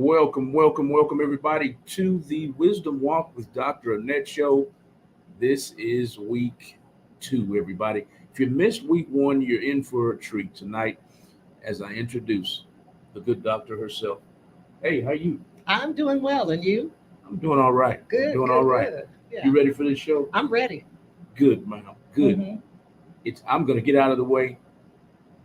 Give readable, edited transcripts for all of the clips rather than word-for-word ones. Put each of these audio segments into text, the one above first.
Welcome, everybody, to the Wisdom Walk with Dr. Annette show. This is week two, everybody. If you missed week one, you're in for a treat tonight as I introduce the good doctor herself. Hey, how you? I'm doing well, and you? I'm doing all right. Good, Doing good, all right. good. Yeah. You ready for this show? I'm ready. Good, ma'am. Good. Mhm. I'm gonna get out of the way,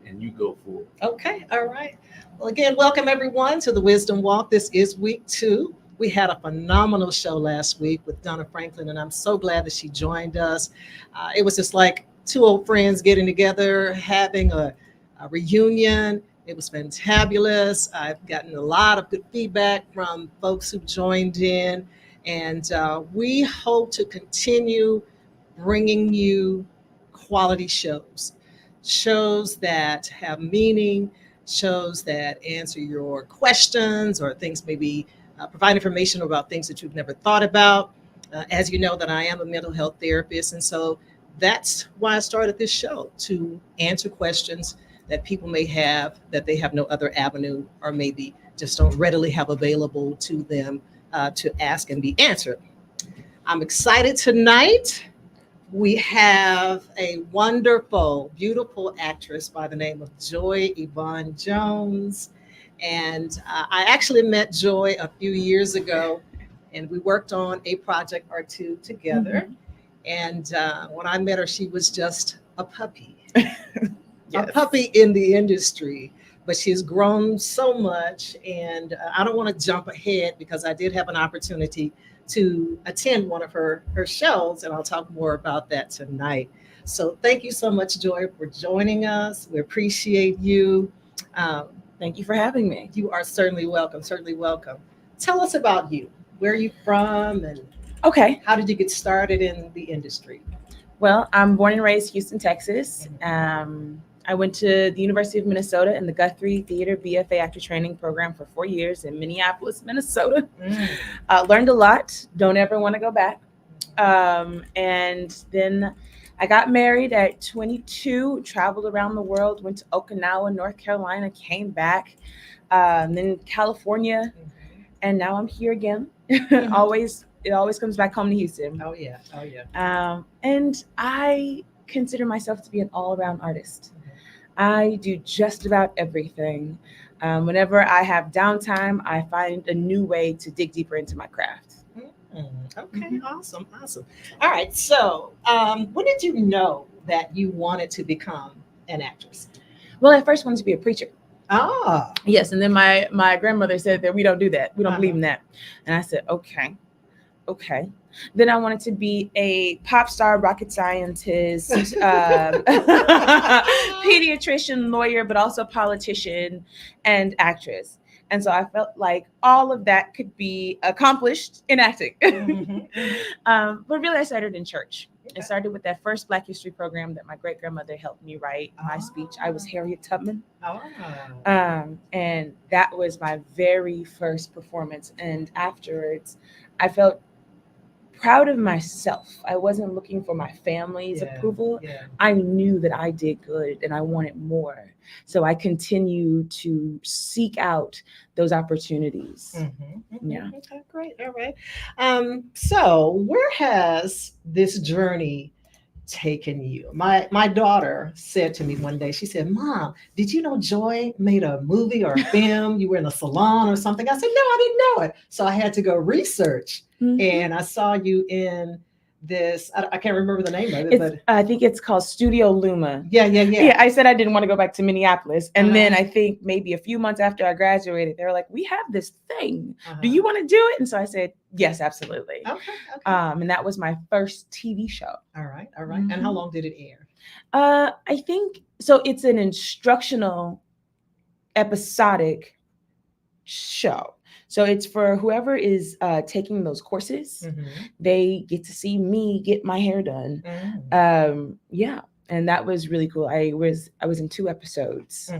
and you go for it. Okay, all right. Well, again, welcome everyone to the Wisdom Walk. This is week two. We had a phenomenal show last week with Donna Franklin, and I'm so glad that she joined us. It was just like two old friends getting together, having a reunion. It was fantabulous. I've gotten a lot of good feedback from folks who joined in, and we hope to continue bringing you quality shows that have meaning, shows that answer your questions or things maybe provide information about things that you've never thought about. As you know, that I am a mental health therapist, and so that's why I started this show, to answer questions that people may have that they have no other avenue or maybe just don't readily have available to them to ask and be answered. I'm excited tonight. We have a wonderful, beautiful actress by the name of Joy Yvonne Jones. And I actually met Joy a few years ago, and we worked on a project or two together. And when I met her, she was just a puppy, a puppy in the industry. But she's grown so much. And I don't want to jump ahead because I did have an opportunity to attend one of her shows, and I'll talk more about that tonight. So thank you so much, Joy, for joining us. We appreciate you. Thank you for having me. You are certainly welcome, certainly welcome. Tell us about you. Where are you from, and Okay. how did you get started in the industry? Well, I'm born and raised Houston, Texas. I went to the University of Minnesota in the Guthrie Theater BFA Actor Training Program for 4 years in Minneapolis, Minnesota. Learned a lot. Don't ever want to go back. And then I got married at 22, traveled around the world, went to Okinawa, North Carolina, came back, then California, and now I'm here again. It always comes back home to Houston. Oh yeah. And I consider myself to be an all-around artist. I do just about everything. Whenever I have downtime, I find a new way to dig deeper into my craft. Okay, awesome. All right, so when did you know that you wanted to become an actress? Well, I first wanted to be a preacher. Ah, Yes, and then my grandmother said that we don't do that. We don't believe in that. And I said, okay. Then I wanted to be a pop star, rocket scientist, pediatrician, lawyer, but also politician and actress. And so I felt like all of that could be accomplished in acting. But really, I started in church. I started with that first Black History program that my great grandmother helped me write my speech. I was Harriet Tubman. And that was my very first performance. And afterwards, I felt proud of myself. I wasn't looking for my family's approval. I knew that I did good and I wanted more. So I continued to seek out those opportunities. Yeah. Okay, great. All right. So where has this journey taken you? My daughter said to me one day, she said, "Mom, did you know Joy made a movie or a film? You were in a salon or something?" I said, "No, I didn't know it." So I had to go research. And I saw you in this, I can't remember the name of it, but I think it's called Studio Luma. Yeah. I said I didn't want to go back to Minneapolis. And then I think maybe a few months after I graduated, they were like, "We have this thing. Do you want to do it?" And so I said, "Yes, absolutely." Okay. And that was my first TV show. All right. And how long did it air? I think, so it's an instructional episodic show. So it's for whoever is taking those courses. They get to see me get my hair done. And that was really cool. I was in 2 episodes,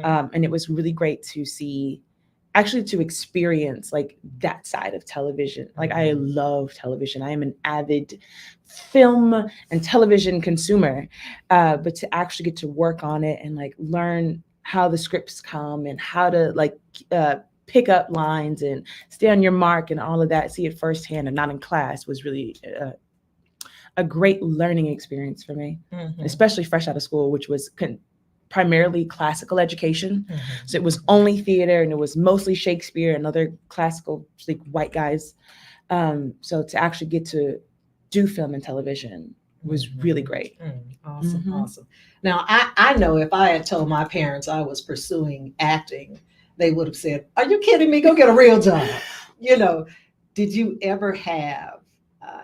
and it was really great to see, actually to experience like that side of television. Like I love television. I am an avid film and television consumer, but to actually get to work on it and like learn how the scripts come and how to like pick up lines and stay on your mark and all of that, see it firsthand and not in class was really a great learning experience for me, especially fresh out of school, which was primarily classical education. So it was only theater and it was mostly Shakespeare and other classical, like white guys. So to actually get to do film and television was really great. Awesome, awesome. Now, I know if I had told my parents I was pursuing acting, they would have said, "Are you kidding me? Go get a real job." Did you ever have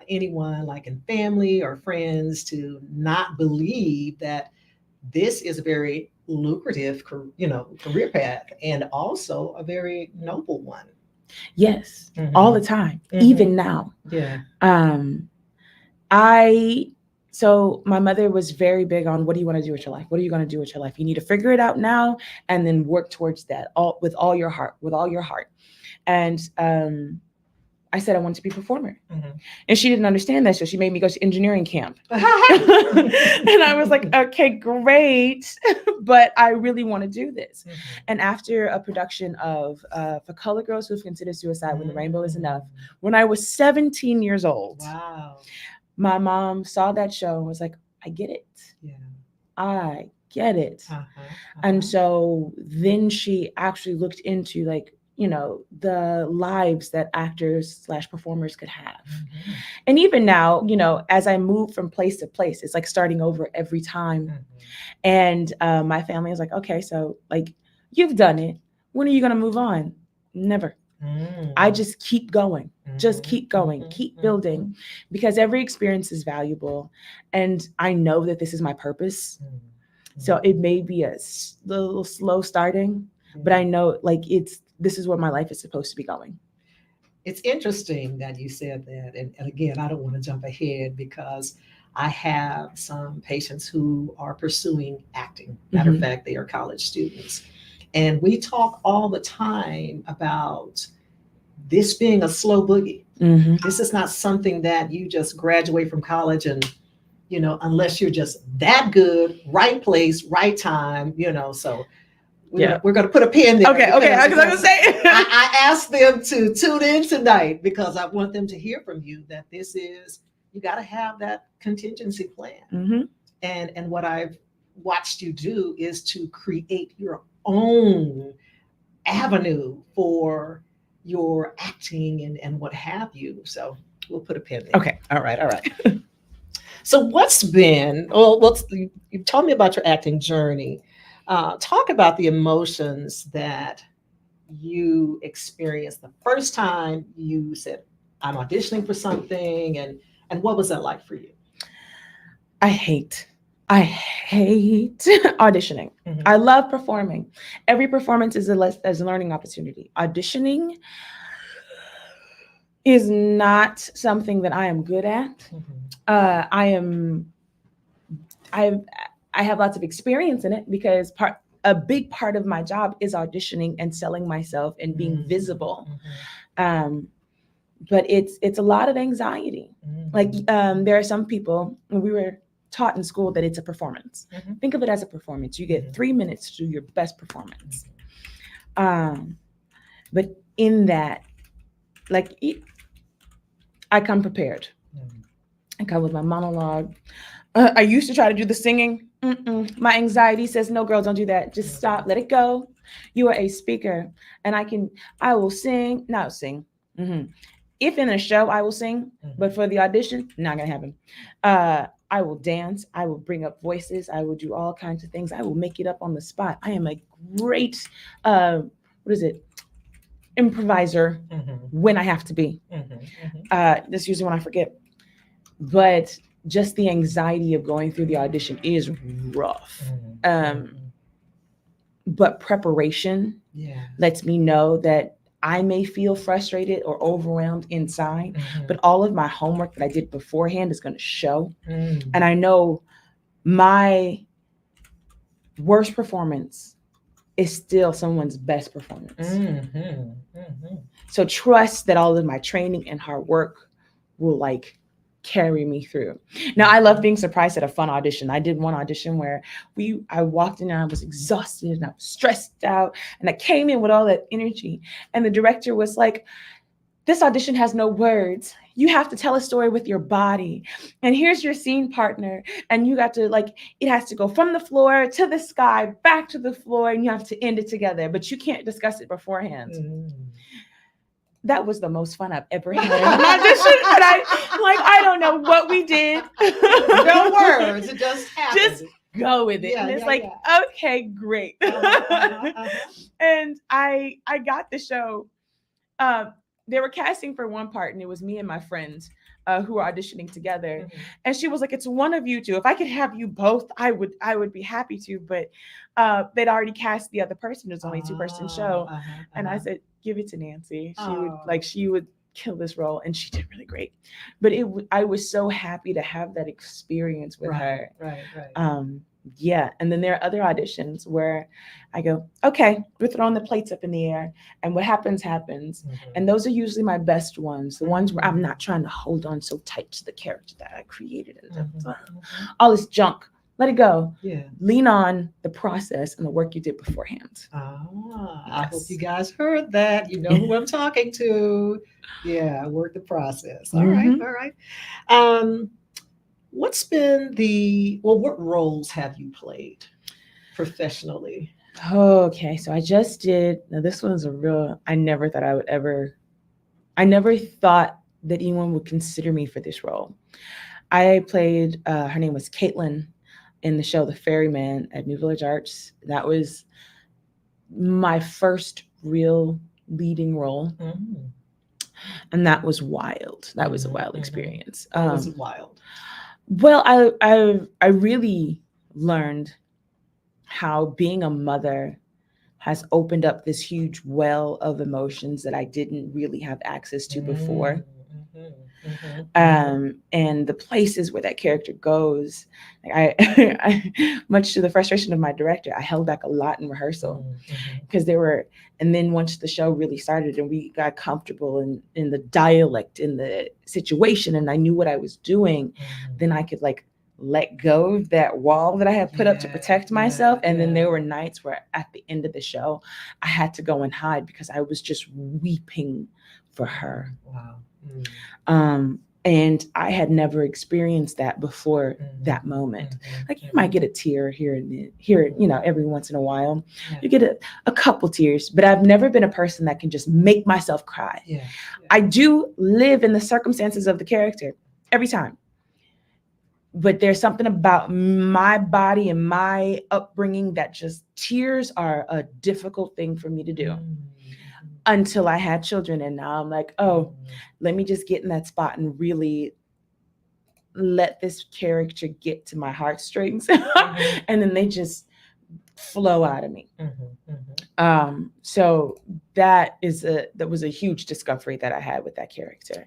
anyone like in family or friends to not believe that this is a very lucrative, career path and also a very noble one? Yes, all the time, even now. Yeah. So my mother was very big on, what do you want to do with your life? What are you going to do with your life? You need to figure it out now and then work towards that with all your heart. And I said I wanted to be a performer. And she didn't understand that. So she made me go to engineering camp. And I was like, okay, great. But I really want to do this. And after a production of For Color Girls Who've Considered Suicide When the Rainbow Is Enough, when I was 17 years old, wow, my mom saw that show and was like, I get it. Yeah. I get it. And so then she actually looked into the lives that actors / performers could have. And even now, as I move from place to place, it's like starting over every time. And my family is like, okay, so like, you've done it. When are you going to move on? Never. I just keep going, keep building, because every experience is valuable. And I know that this is my purpose. So it may be a little slow starting, but I know this is where my life is supposed to be going. It's interesting that you said that. And again, I don't want to jump ahead because I have some patients who are pursuing acting. Matter of fact, they are college students. And we talk all the time about this being a slow boogie. This is not something that you just graduate from college and, unless you're just that good, right place, right time, so we're going to put a pin there. Okay. I was going to say. I asked them to tune in tonight because I want them to hear from you that you got to have that contingency plan. And what I've watched you do is to create your own avenue for your acting and what have you. So we'll put a pin there. Okay. All right. So you told me about your acting journey. Talk about the emotions that you experienced the first time you said, I'm auditioning for something, and what was that like for you? I hate auditioning. I love performing. Every performance is a learning opportunity. Auditioning is not something that I am good at. I have lots of experience in it because a big part of my job is auditioning and selling myself and being visible. But it's a lot of anxiety. There are some people, when we were taught in school that it's a performance. Think of it as a performance. You get 3 minutes to do your best performance. But in that, I come prepared. I come with my monologue. I used to try to do the singing. My anxiety says, no, girl, don't do that. Just stop, let it go. You are a speaker, and I will sing. Not sing. If in a show, I will sing, but for the audition, not gonna happen. I will dance. I will bring up voices. I will do all kinds of things. I will make it up on the spot. I am a great, improviser when I have to be. That's usually when I forget. But just the anxiety of going through the audition is rough. But preparation lets me know that I may feel frustrated or overwhelmed inside, but all of my homework that I did beforehand is going to show. And I know my worst performance is still someone's best performance. So trust that all of my training and hard work will carry me through. Now, I love being surprised at a fun audition. I did one audition where I walked in and I was exhausted and I was stressed out, and I came in with all that energy. And the director was like, this audition has no words. You have to tell a story with your body. And here's your scene partner. And you got to it has to go from the floor to the sky, back to the floor, and you have to end it together, but you can't discuss it beforehand. That was the most fun I've ever had in an audition. And I don't know what we did. No words, it just happened. Just go with it. Yeah, and it's yeah. Okay, great. Uh-huh. And I got the show. They were casting for one part, and it was me and my friend who were auditioning together. And she was like, it's one of you two. If I could have you both, I would be happy to. But they'd already cast the other person. It was only a 2-person show. And I said, give it to Nancy. She would kill this role, and she did really great. But I was so happy to have that experience with her. Right. Yeah. And then there are other auditions where I go, okay, we're throwing the plates up in the air, and what happens. And those are usually my best ones. The ones where I'm not trying to hold on so tight to the character that I created. All this junk, let it go. Yeah. Lean on the process and the work you did beforehand. I hope you guys heard that. You know who I'm talking to. Yeah, work the process. All right. What's been what roles have you played professionally? Okay, so I just did, now this one's I never thought that anyone would consider me for this role. I played, her name was Caitlin in the show The Ferryman at New Village Arts. That was my first real leading role. And that was wild. That was a wild experience. Was it wild? Well, I really learned how being a mother has opened up this huge well of emotions that I didn't really have access to before. And the places where that character goes, I much to the frustration of my director, I held back a lot in rehearsal because and then once the show really started and we got comfortable in the dialect, in the situation, and I knew what I was doing, then I could let go of that wall that I had put up to protect myself. And then there were nights where at the end of the show, I had to go and hide because I was just weeping for her. Wow. And I had never experienced that before that moment. You might get a tear here, every once in a while. You get a couple tears, but I've never been a person that can just make myself cry. I do live in the circumstances of the character every time. But there's something about my body and my upbringing that just tears are a difficult thing for me to do. Until I had children, and now I'm like, let me just get in that spot and really let this character get to my heartstrings. And then they just flow out of me. So that was a huge discovery that I had with that character.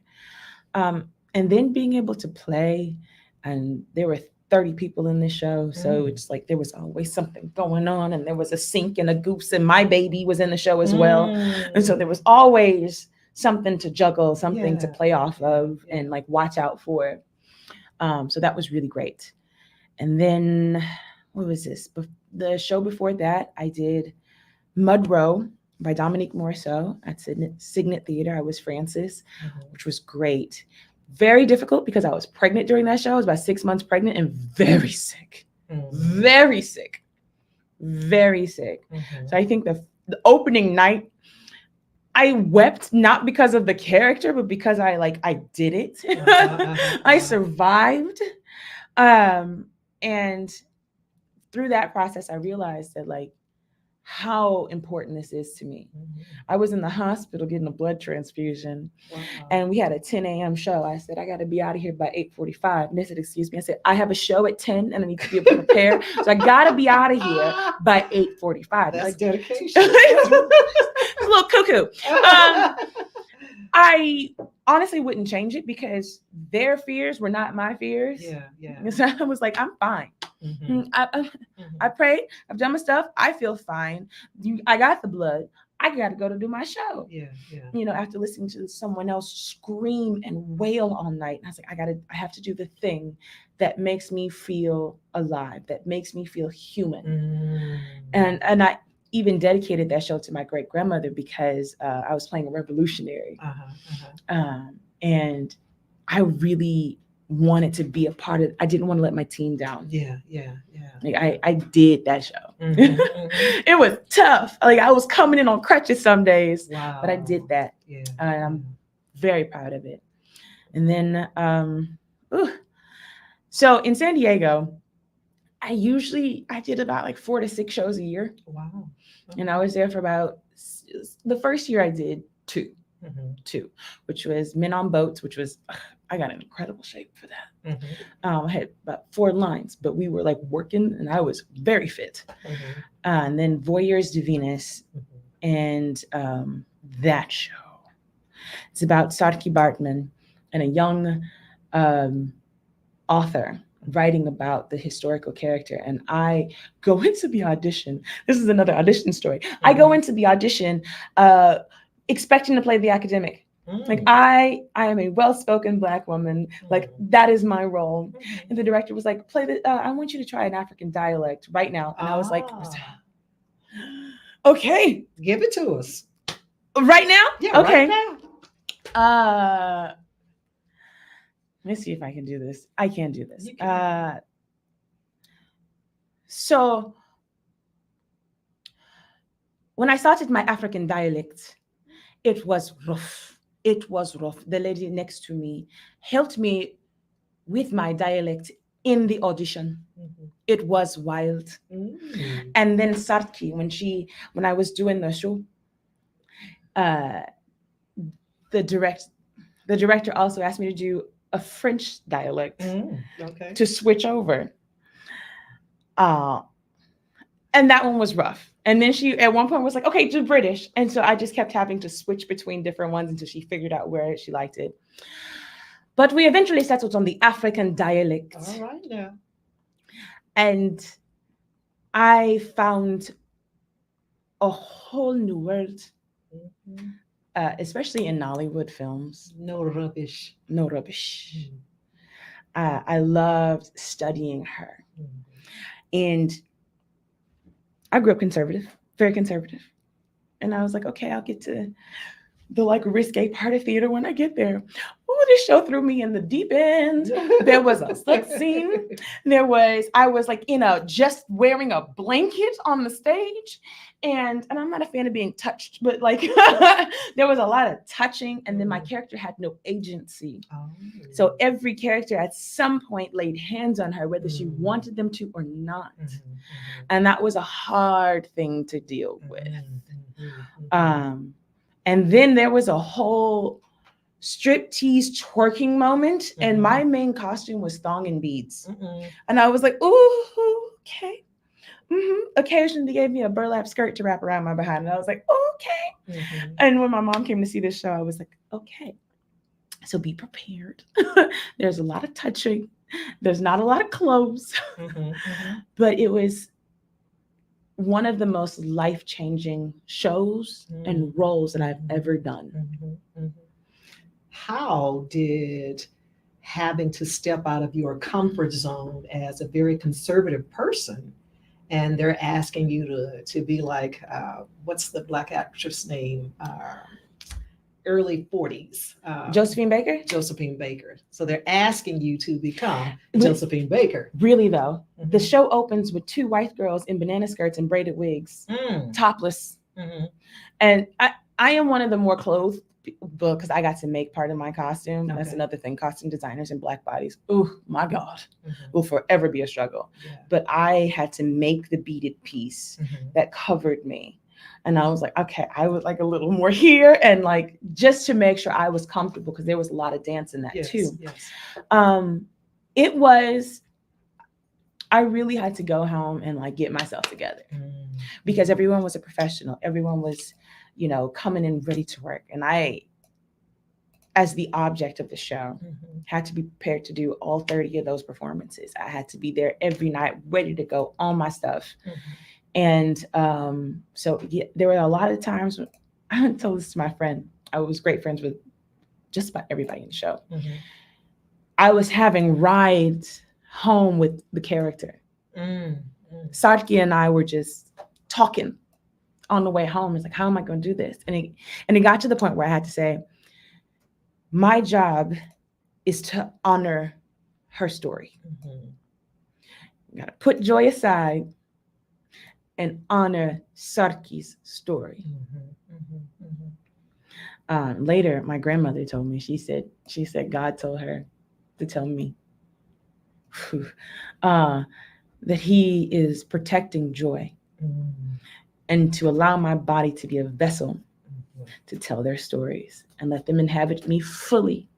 And then being able to play, and there were 30 people in the show. So it's there was always something going on, and there was a sink and a goose, and my baby was in the show as well. And so there was always something to juggle, something to play off of and watch out for. So that was really great. And then what was this? The show before that, I did Mud Row by Dominique Morisseau at Signet Theater. I was Frances, which was great. Very difficult because I was pregnant during that show. I was about 6 months pregnant and very sick. Very sick. So I think the opening night, I wept not because of the character, but because I did it. I survived. And through that process, I realized that how important this is to me. I was in the hospital getting a blood transfusion, and we had a 10 a.m. show. I said, I got to be out of here by 8:45. And they said, excuse me. I said, I have a show at 10 and I need to be able to prepare. So I got to be out of here by 8:45. That's dedication. It's a little cuckoo. I honestly wouldn't change it because their fears were not my fears. So I was like, I'm fine. I prayed. I've done my stuff. I feel fine. I got the blood. I got to go to do my show. Yeah. Yeah. You know, after listening to someone else scream and wail all night. And I was like, I have to do the thing that makes me feel alive, that makes me feel human. And I even dedicated that show to my great grandmother because I was playing a revolutionary. And I really wanted to be a part of it. I didn't want to let my team down. Yeah. Like I did that show. It was tough. Like I was coming in on crutches some days, Wow. but I did that. Yeah. And I'm very proud of it. And then, so in San Diego, I did about like 4 to 6 shows a year. Wow. And I was there for about, the first year I did 2, which was Men on Boats, which was, I got in incredible shape for that. I had about 4 lines, but we were like working and I was very fit. And then Voyeurs de Venus and that show. It's about Saartjie Baartman and a young author writing about the historical character. And I go into the audition. This is another audition story. I go into the audition expecting to play the academic. Like I am a well-spoken Black woman. Like that is my role. And the director was like, I want you to try an African dialect right now. And I was like, okay. Give it to us. Right now? Yeah, okay. Right now. Let me see if I can do this. I can do this. You can. So when I started my African dialect, it was rough. It was rough. The lady next to me helped me with my dialect in the audition. It was wild. And then Saartjie, when I was doing the show, the director also asked me to do a French dialect to switch over. And that one was rough. And then she at one point was like, okay, do British. And so I just kept having to switch between different ones until she figured out where she liked it. But we eventually settled on the African dialect. All right now. And I found a whole new world, especially in Nollywood films. No rubbish. No rubbish. I loved studying her. And I grew up conservative, very conservative. And I was like, okay, I'll get to the like risque part of theater when I get there. Oh, this show threw me in the deep end. There was a sex scene. I was like, just wearing a blanket on the stage. And I'm not a fan of being touched, but like there was a lot of touching. And then my character had no agency. So every character at some point laid hands on her, whether she wanted them to or not. And that was a hard thing to deal with. And then there was a whole striptease twerking moment. And my main costume was thong and beads. And I was like, ooh, okay. Occasionally they gave me a burlap skirt to wrap around my behind. And I was like, okay. And when my mom came to see this show, I was like, okay. So be prepared. There's a lot of touching. There's not a lot of clothes. But it was one of the most life-changing shows and roles that I've ever done. How did having to step out of your comfort zone as a very conservative person, and they're asking you to be like, what's the Black actress name? Early 40s. Josephine Baker? Josephine Baker. So they're asking you to become Josephine Baker. Really, though. The show opens with 2 white girls in banana skirts and braided wigs, topless. And I am one of the more clothed people because I got to make part of my costume. That's another thing. Costume designers and Black bodies. Oh, my God. Will forever be a struggle. But I had to make the beaded piece that covered me. And I was like, okay, I would like a little more here. And like, just to make sure I was comfortable, because there was a lot of dance in that too. It was, I really had to go home and like get myself together because everyone was a professional. Everyone was, coming in ready to work. And I, as the object of the show, had to be prepared to do all 30 of those performances. I had to be there every night, ready to go, on my stuff. And so yeah, there were a lot of times when I told this to my friend. I was great friends with just about everybody in the show. Mm-hmm. I was having rides home with the character. Sarki and I were just talking on the way home. It's like, how am I going to do this? And it got to the point where I had to say, my job is to honor her story. You got to put joy aside and honor Sarki's story. Later, my grandmother told me, she said God told her to tell me that he is protecting joy and to allow my body to be a vessel to tell their stories and let them inhabit me fully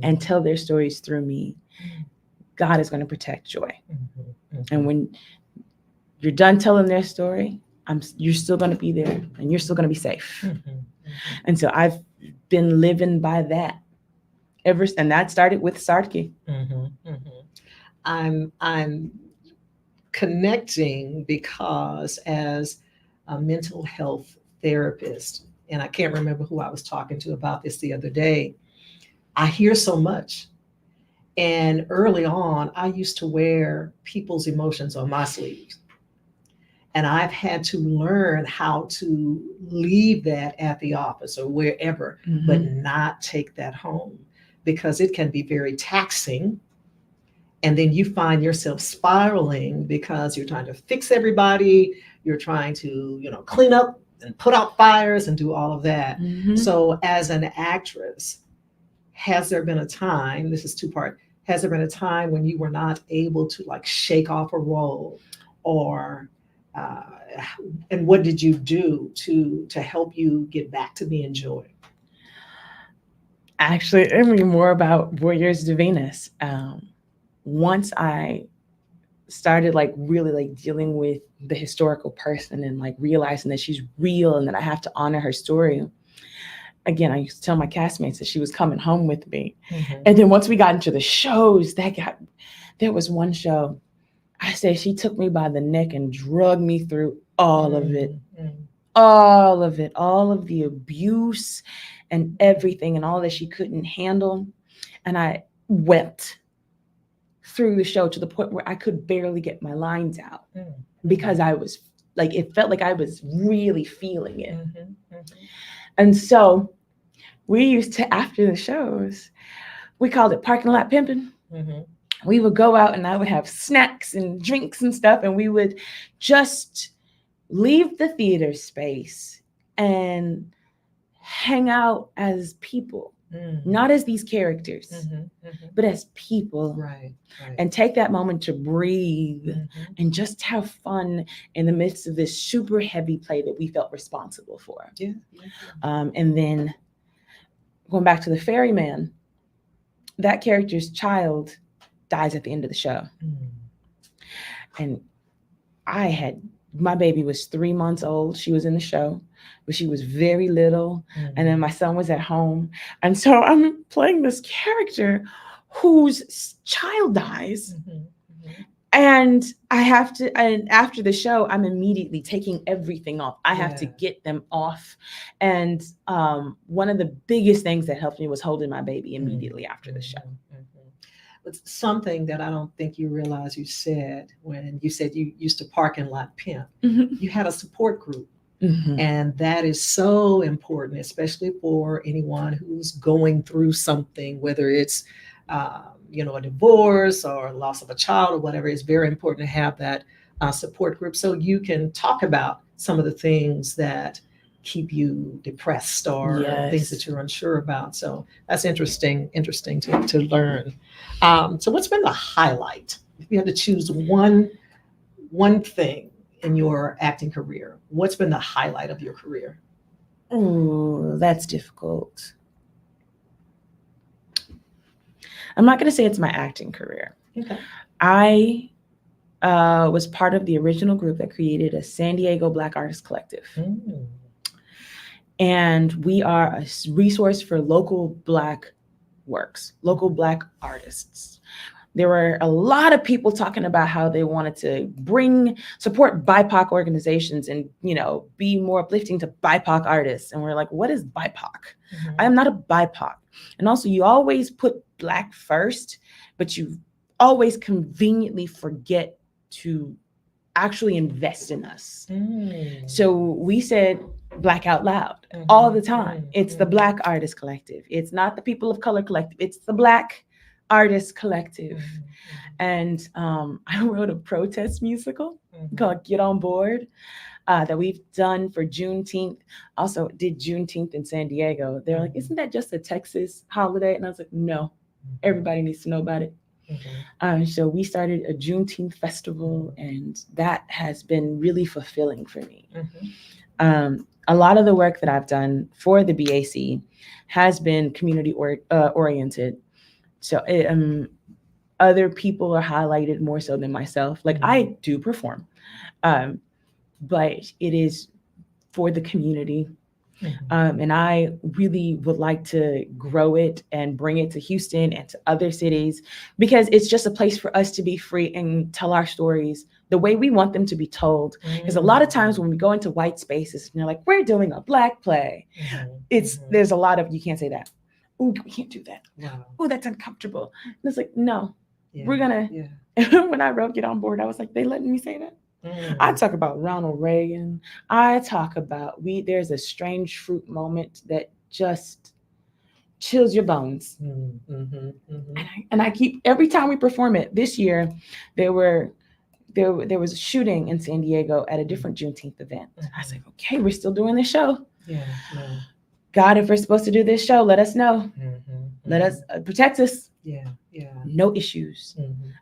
and tell their stories through me. God is going to protect joy. And when you're done telling their story, you're still going to be there and you're still going to be safe. And so I've been living by that and that started with Sarki. I'm connecting because as a mental health therapist, and I can't remember who I was talking to about this the other day, I hear so much. And early on, I used to wear people's emotions on my sleeves. And I've had to learn how to leave that at the office or wherever, but not take that home because it can be very taxing. And then you find yourself spiraling because you're trying to fix everybody. You're trying to, clean up and put out fires and do all of that. So as an actress, has there been a time, this is two-part, has there been a time when you were not able to shake off a role or, and what did you do to help you get back to being joy? Actually, I mean, more about Warriors to Venus. Once I started really dealing with the historical person and realizing that she's real and that I have to honor her story. Again, I used to tell my castmates that she was coming home with me. And then once we got into the shows, there was one show, I say she took me by the neck and dragged me through all of it. All of it, all of the abuse and everything and all that she couldn't handle. And I wept through the show to the point where I could barely get my lines out because I was it felt like I was really feeling it. And so we used to, after the shows, we called it parking lot pimping. We would go out and I would have snacks and drinks and stuff. And we would just leave the theater space and hang out as people. Not as these characters, but as people. Right. And take that moment to breathe and just have fun in the midst of this super heavy play that we felt responsible for. Yeah. And then going back to the ferryman, that character's child dies at the end of the show. And my baby was 3 months old. She was in the show, but she was very little. And then my son was at home. And so I'm playing this character whose child dies. And and after the show, I'm immediately taking everything off. I have to get them off. And one of the biggest things that helped me was holding my baby immediately after the show. It's something that I don't think you realize you said when you said you used to parking lot pimp. You had a support group. And that is so important, especially for anyone who's going through something, whether it's a divorce or loss of a child or whatever. It's very important to have that support group so you can talk about some of the things that keep you depressed or things that you're unsure about. So that's interesting to learn. So what's been the highlight? If you had to choose one thing in your acting career, what's been the highlight of your career? Oh, that's difficult. I'm not going to say it's my acting career. Okay. I was part of the original group that created a San Diego Black Artist Collective. And we are a resource for local Black works, local Black artists. There were a lot of people talking about how they wanted to support BIPOC organizations and, be more uplifting to BIPOC artists. And we're like, what is BIPOC? I am not a BIPOC. And also, you always put Black first, but you always conveniently forget to actually invest in us. So we said Black out loud all the time. It's the Black Artist Collective. It's not the People of Color Collective. It's the Black Artist Collective. And I wrote a protest musical called Get On Board that we've done for Juneteenth. Also did Juneteenth in San Diego. They're like, isn't that just a Texas holiday? And I was like, no, everybody needs to know about it. So we started a Juneteenth festival, and that has been really fulfilling for me. A lot of the work that I've done for the BAC has been community oriented. So other people are highlighted more so than myself. Like I do perform, but it is for the community. And I really would like to grow it and bring it to Houston and to other cities, because it's just a place for us to be free and tell our stories the way we want them to be told. Because a lot of times when we go into white spaces and they're like, we're doing a Black play, there's a lot of, you can't say that. Ooh, we can't do that. Oh, that's uncomfortable. And it's like, no, we're gonna. When I wrote Get On Board, I was like, they letting me say that? I talk about Ronald Reagan. I talk about there's a strange fruit moment that just chills your bones. And I keep, every time we perform it. This year, there was a shooting in San Diego at a different Juneteenth event. I was like, okay, we're still doing this show. God, if we're supposed to do this show, let us know. Let us protect us. No issues.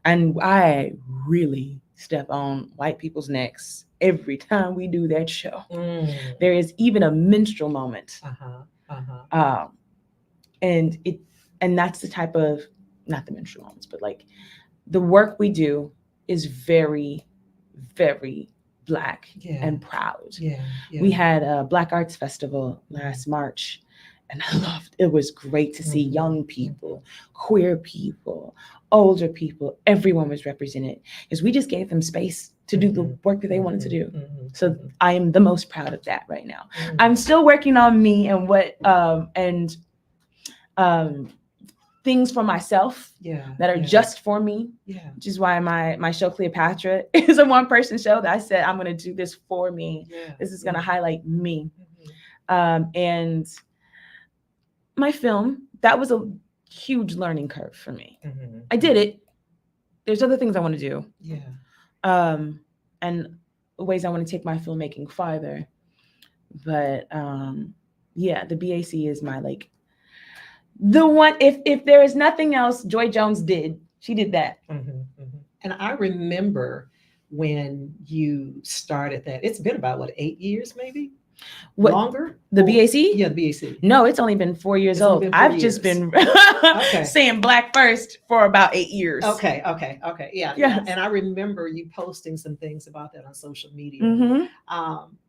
And I really step on white people's necks every time we do that show. There is even a minstrel moment. And that's the type of, not the minstrel moments, but like the work we do is very, very Black and proud. We had a Black Arts Festival last March, and I loved it. Was great to see young people, queer people, older people, everyone was represented, because we just gave them space to do the work that they wanted to do. So I am the most proud of that right now. I'm still working on me and what things for myself that are just for me, which is why my show Cleopatra is a one-person show that I said, I'm going to do this for me. This is going to highlight me. And my film, that was a huge learning curve for me. I did it. There's other things I want to do. And ways I want to take my filmmaking farther. But the BAC is my the one, if there is nothing else Joy Jones did, she did that. And I remember when you started that, it's been about 8 years maybe? Longer? The BAC? Yeah, the BAC. No, it's only been 4 years old. I've just been saying Black first for about 8 years. Okay. Yeah. And I remember you posting some things about that on social media.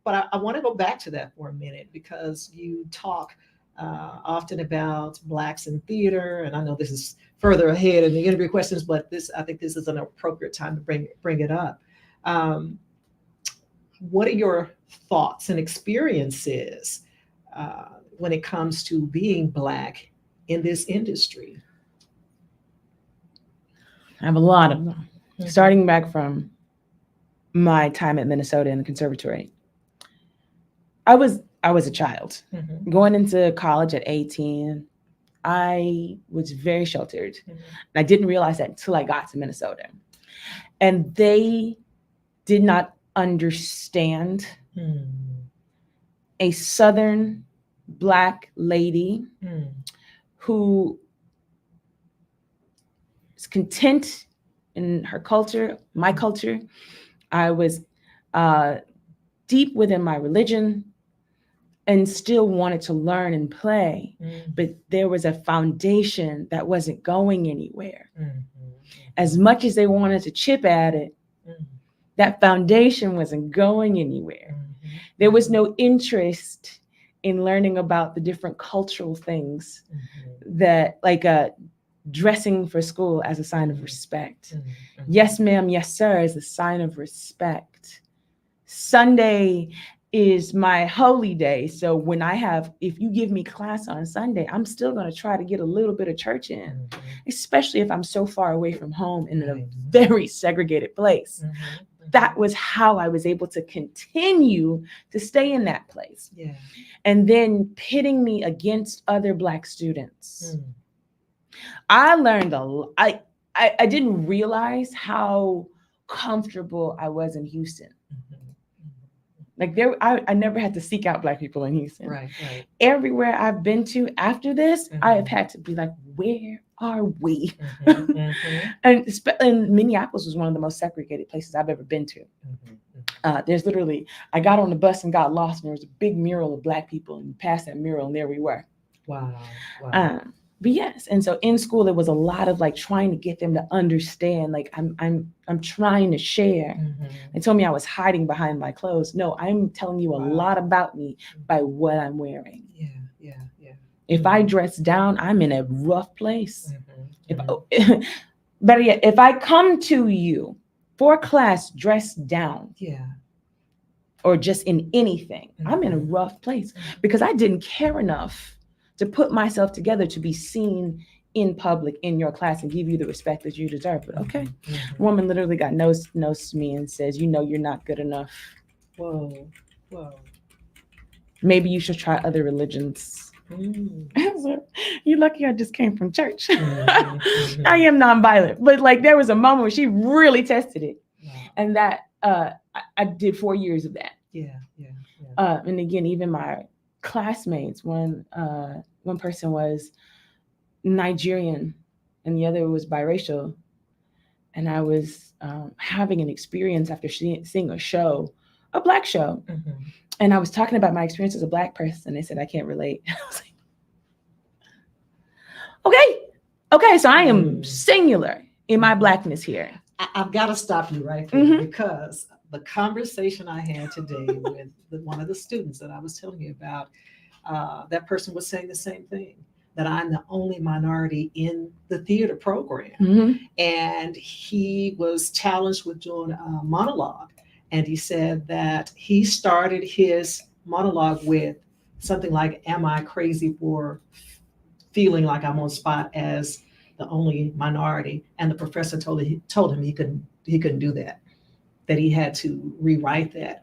But I want to go back to that for a minute, because you talk often about Blacks in theater, and I know this is further ahead in the interview questions, but I think this is an appropriate time to bring it up. What are your thoughts and experiences when it comes to being Black in this industry? I have a lot of them. Starting back from my time at Minnesota in the conservatory. I was a child. Going into college at 18, I was very sheltered. And I didn't realize that until I got to Minnesota. And they did not understand a Southern Black lady who is content in her culture, my culture. I was deep within my religion and still wanted to learn and play, but there was a foundation that wasn't going anywhere. As much as they wanted to chip at it, that foundation wasn't going anywhere. There was no interest in learning about the different cultural things that dressing for school as a sign of respect. Mm-hmm. Yes, ma'am, yes, sir, is a sign of respect. Sunday is my holy day. So when if you give me class on Sunday, I'm still going to try to get a little bit of church in, Mm-hmm. especially if I'm so far away from home in a Right. very segregated place. Mm-hmm. That was how I was able to continue to stay in that place. Yeah. And then pitting me against other Black students. Mm. I learned a lot. I didn't realize how comfortable I was in Houston. Like I never had to seek out Black people in Houston. Right, right. Everywhere I've been to after this, I have had to be like, where are we? And Minneapolis was one of the most segregated places I've ever been to. There's literally, I got on the bus and got lost, and there was a big mural of Black people, and past that mural, and there we were. Wow. But yes, and so in school there was a lot of like trying to get them to understand, like I'm trying to share. They told me I was hiding behind my clothes. No, I'm telling you a lot about me by what I'm wearing. Yeah. If I dress down, I'm in a rough place. Better yet, if I come to you for class dressed down, or just in anything, I'm in a rough place because I didn't care enough to put myself together to be seen in public in your class and give you the respect that you deserve. But okay, woman literally got nose to me and says, you're not good enough. Whoa. Maybe you should try other religions. You're lucky I just came from church. I am nonviolent, but like there was a moment where she really tested it. And that I did 4 years of that. And again, even my classmates, one person was Nigerian and the other was biracial, and I was having an experience after seeing a show, a Black show, and I was talking about my experience as a Black person. They said I can't relate. I was like, okay, so I am singular in my Blackness here. I've got to stop you right there because the conversation I had today with one of the students that I was telling you about, that person was saying the same thing, that I'm the only minority in the theater program. And he was challenged with doing a monologue. And he said that he started his monologue with something like, am I crazy for feeling like I'm on spot as the only minority? And the professor told him he couldn't do that he had to rewrite that.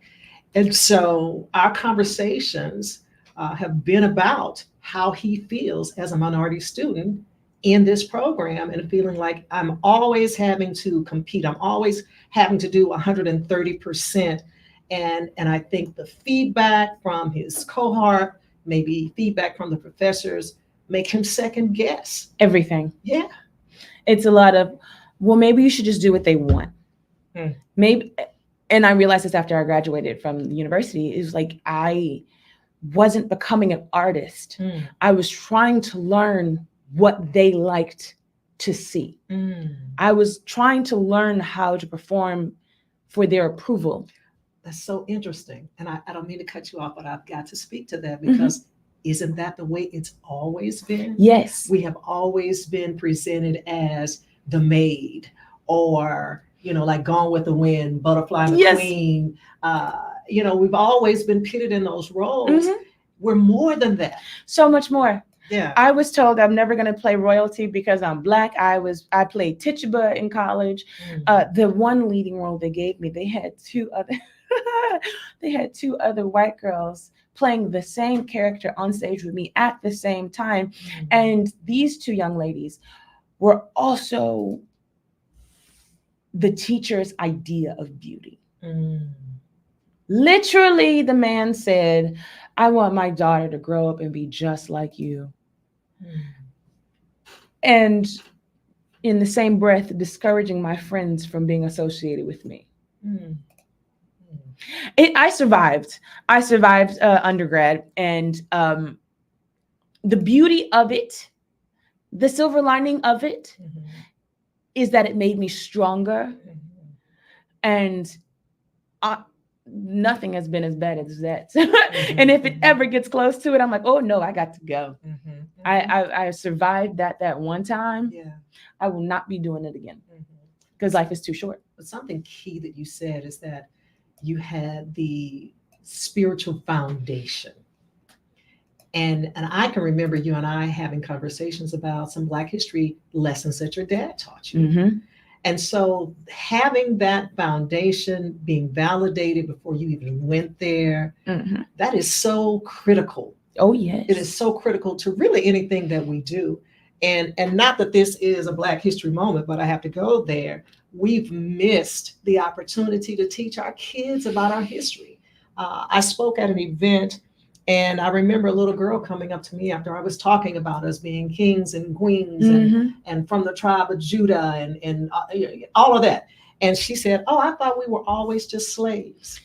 And so our conversations have been about how he feels as a minority student in this program and feeling like I'm always having to compete. I'm always having to do 130%. And I think the feedback from his cohort, maybe feedback from the professors, make him second guess everything. Yeah. It's a lot of, well, maybe you should just do what they want. Maybe, and I realized this after I graduated from the university, is like I wasn't becoming an artist. I was trying to learn what they liked to see. I was trying to learn how to perform for their approval. That's so interesting. And I don't mean to cut you off, but I've got to speak to that because isn't that the way it's always been? Yes. We have always been presented as the maid, or like Gone with the Wind, Butterfly and the Queen. We've always been pitted in those roles. We're more than that. So much more. Yeah. I was told I'm never going to play royalty because I'm Black. I played Tituba in college. The one leading role they gave me, they had two other white girls playing the same character on stage with me at the same time. And these two young ladies were also the teacher's idea of beauty. Literally, the man said, I want my daughter to grow up and be just like you. And in the same breath, discouraging my friends from being associated with me. I survived undergrad, and the beauty of it, the silver lining of it, is that it made me stronger, and nothing has been as bad as that. And if it ever gets close to it, I'm like, oh no, I got to go. I survived that one time. Yeah. I will not be doing it again Mhm. because life is too short. But something key that you said is that you had the spiritual foundation. And I can remember you and I having conversations about some Black history lessons that your dad taught you. Mm-hmm. And so having that foundation being validated before you even went there, Mm-hmm. that is so critical. Oh yes, It is so critical to really anything that we do. And not that this is a Black history moment, but I have to go there. We've missed the opportunity to teach our kids about our history. I spoke at an event, and I remember a little girl coming up to me after I was talking about us being kings and queens Mm-hmm. and from the tribe of Judah and all of that. And she said, "Oh, I thought we were always just slaves."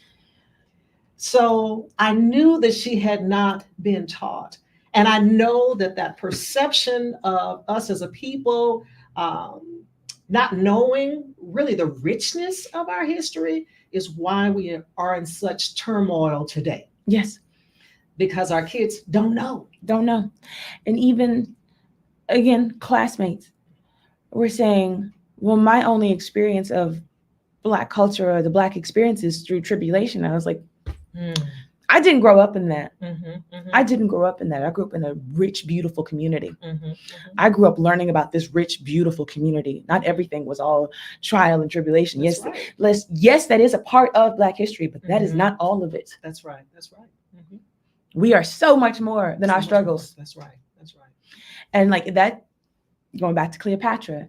So I knew that she had not been taught. And I know that that perception of us as a people, not knowing really the richness of our history, is why we are in such turmoil today, Yes, because our kids don't know. don't know. And even again, classmates were saying, well, my only experience of Black culture or the Black experience is through tribulation. I was like, I didn't grow up in that. I didn't grow up in that. I grew up in a rich, beautiful community. I grew up learning about this rich, beautiful community. Not everything was all trial and tribulation. That's Yes, right. yes, that is a part of Black history, but that is not all of it. That's right. That's right. We are so much more than So our much struggles. more. That's right. That's right. And like that, going back to Cleopatra,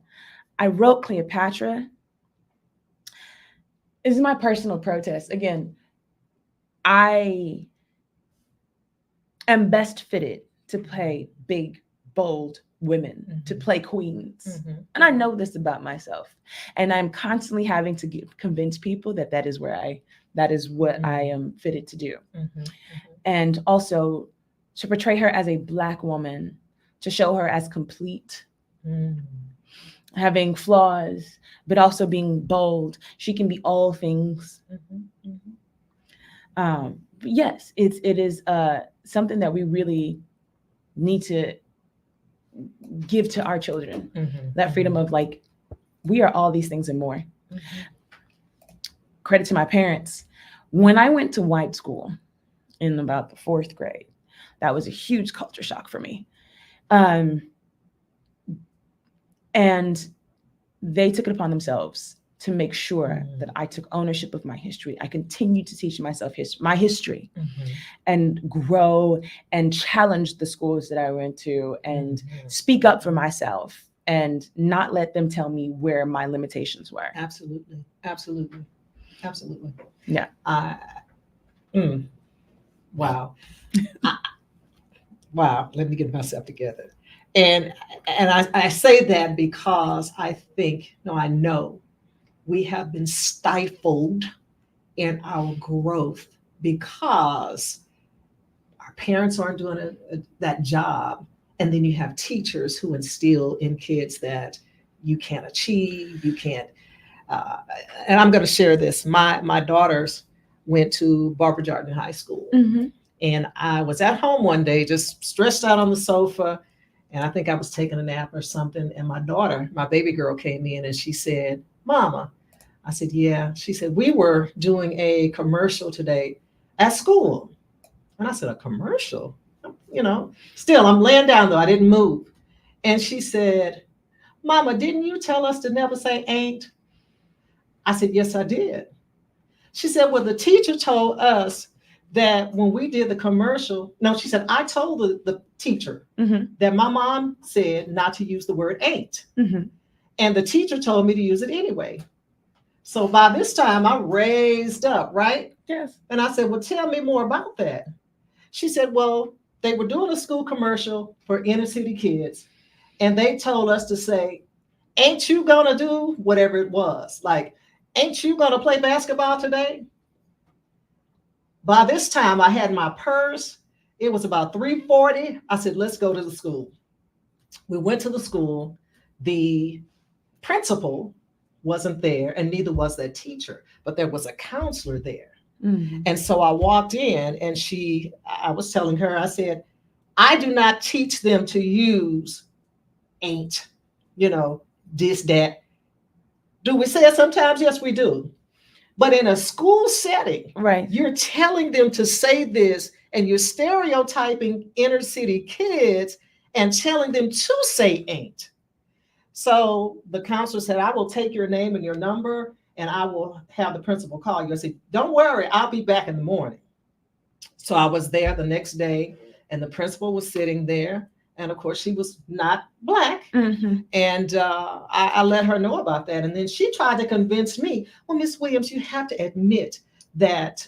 I wrote Cleopatra. This is my personal protest. Again, I am best fitted to play big, bold women, to play queens. And I know this about myself. And I'm constantly having to convince people that that is what I am fitted to do. And also to portray her as a Black woman, to show her as complete, having flaws, but also being bold. She can be all things. Yes, it is something that we really need to give to our children. That freedom of like, we are all these things and more. Credit to my parents. When I went to white school in about the 4th grade, that was a huge culture shock for me. And they took it upon themselves to make sure that I took ownership of my history. I continued to teach myself my history and grow and challenge the schools that I went to and speak up for myself and not let them tell me where my limitations were. Absolutely. Absolutely. Absolutely. Yeah. Wow. Wow. Let me get myself together. And I say that because I know we have been stifled in our growth because our parents aren't doing that job. And then you have teachers who instill in kids that you can't achieve, you can't. And I'm going to share this. My daughters went to Barbara Jordan High School. And I was at home one day, just stretched out on the sofa. And I think I was taking a nap or something. And my daughter, my baby girl, came in and she said, "Mama." I said, "Yeah." She said, "We were doing a commercial today at school." And I said, "A commercial?" Still, I'm laying down though. I didn't move. And she said, "Mama, didn't you tell us to never say ain't?" I said, "Yes, I did." She said, "Well, the teacher told us that when we did the commercial," no, she said, "I told the teacher that my mom said not to use the word ain't. And the teacher told me to use it anyway." So by this time I'm raised up, right? Yes. And I said, "Well, tell me more about that." She said, "Well, they were doing a school commercial for inner city kids. And they told us to say, ain't you gonna do whatever it was? Like, ain't you gonna play basketball today?" By this time I had my purse. It was about 3:40. I said, "Let's go to the school." We went to the school. The principal wasn't there, and neither was that teacher, but there was a counselor there. And so I walked in and I was telling her, I said, I do not teach them to use ain't, this, that. Do we say it sometimes? Yes, we do. But in a school setting, Right. you're telling them to say this, and you're stereotyping inner city kids and telling them to say ain't. So the counselor said, I will take your name and your number, and I will have the principal call you. I said, don't worry, I'll be back in the morning. So I was there the next day, and the principal was sitting there. And of course, she was not Black. Mm-hmm. And I let her know about that. And then she tried to convince me, well, Miss Williams, you have to admit that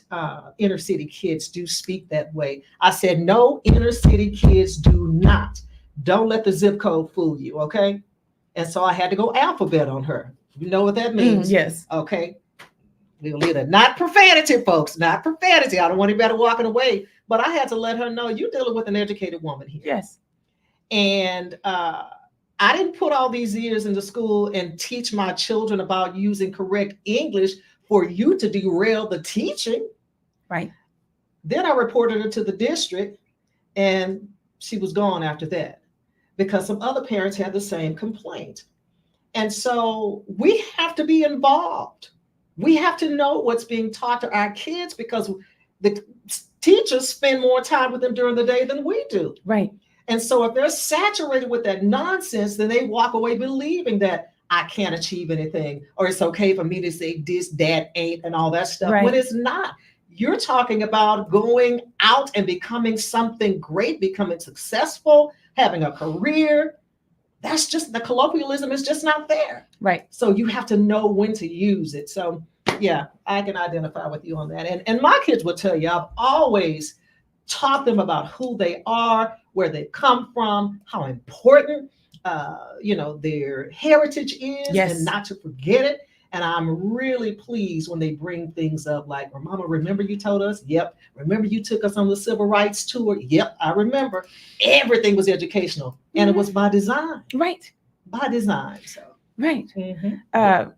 inner city kids do speak that way. I said, no, inner city kids do not. Don't let the zip code fool you, okay? And so I had to go alphabet on her. You know what that means? Yes. Okay. We'll leave it. Not profanity, folks. Not profanity. I don't want anybody walking away. But I had to let her know you're dealing with an educated woman here. Yes. And I didn't put all these years into school and teach my children about using correct English for you to derail the teaching. Right. Then I reported her to the district, and she was gone after that because some other parents had the same complaint. And so we have to be involved. We have to know what's being taught to our kids because the teachers spend more time with them during the day than we do. Right. And so if they're saturated with that nonsense, then they walk away believing that I can't achieve anything, or it's okay for me to say this, that, ain't, and all that stuff. Right. When it's not. You're talking about going out and becoming something great, becoming successful, having a career. That's just, the colloquialism is just not there. Right. So you have to know when to use it. So yeah, I can identify with you on that. And my kids will tell you, I've always taught them about who they are, where they come from, how important their heritage is, Yes. and not to forget it. And I'm really pleased when they bring things up like, well, Mama, remember you told us? Yep. Remember you took us on the civil rights tour? Yep, I remember. Everything was educational, and it was by design. Right. By design. So. Right. Mm-hmm.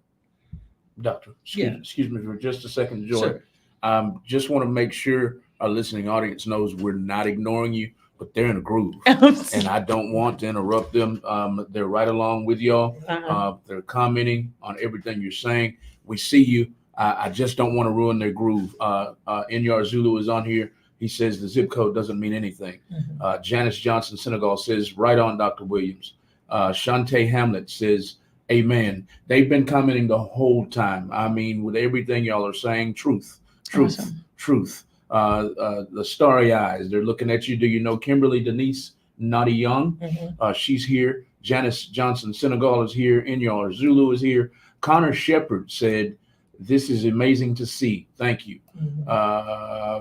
Doctor, excuse me for just a second, Joy. Sure. Just want to make sure our listening audience knows we're not ignoring you, but they're in a groove. And I don't want to interrupt them. They're right along with y'all. They're commenting on everything you're saying. We see you. I just don't want to ruin their groove. Inyar Zulu is on here. He says the zip code doesn't mean anything. Janice Johnson Senegal says, right on, Dr. Williams. Shantae Hamlet says, amen. They've been commenting the whole time. I mean, with everything y'all are saying, truth. The starry eyes, they're looking at you. Do you know Kimberly Denise Naughty Young? She's here. Janice Johnson Senegal is here. Inyar Zulu is here. Connor Shepard said, this is amazing to see. Thank you.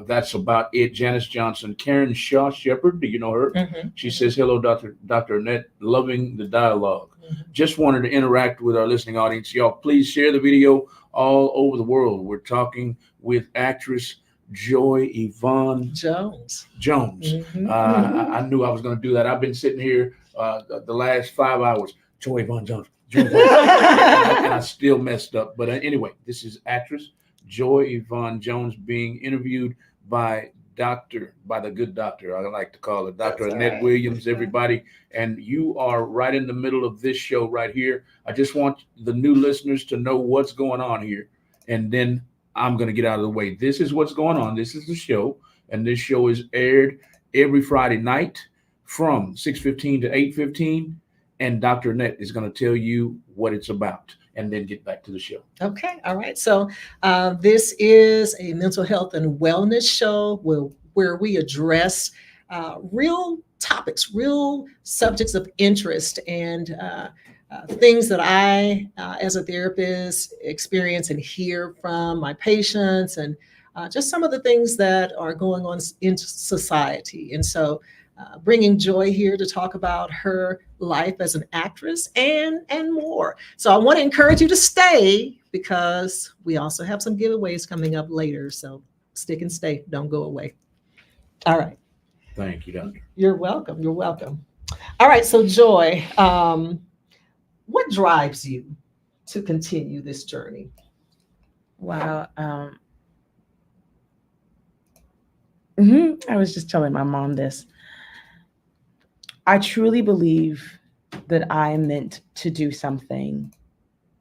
That's about it. Janice Johnson. Karen Shaw Shepard, do you know her? She says, hello, Dr. Annette, loving the dialogue. Just wanted to interact with our listening audience. Y'all, please share the video all over the world. We're talking with actress Joy Yvonne Jones. I knew I was going to do that. I've been sitting here the last 5 hours. Joy Yvonne Jones. And I still messed up. But anyway, this is actress Joy Yvonne Jones being interviewed by the good doctor, I like to call it, Dr. Annette Williams, everybody. And you are right in the middle of this show right here. I just want the new listeners to know what's going on here. And then I'm going to get out of the way. This is what's going on. This is the show. And this show is aired every Friday night from 6:15 to 8:15. And Dr. Annette is going to tell you what it's about and then get back to the show. Okay. All right. So this is a mental health and wellness show where we address real topics, real subjects of interest, and things that I, as a therapist, experience and hear from my patients, and just some of the things that are going on in society. And so bringing Joy here to talk about her life as an actress and more. So I want to encourage you to stay because we also have some giveaways coming up later. So stick and stay. Don't go away. All right. Thank you, Doctor. You're welcome. You're welcome. All right. So Joy, what drives you to continue this journey? Wow. I was just telling my mom this. I truly believe that I am meant to do something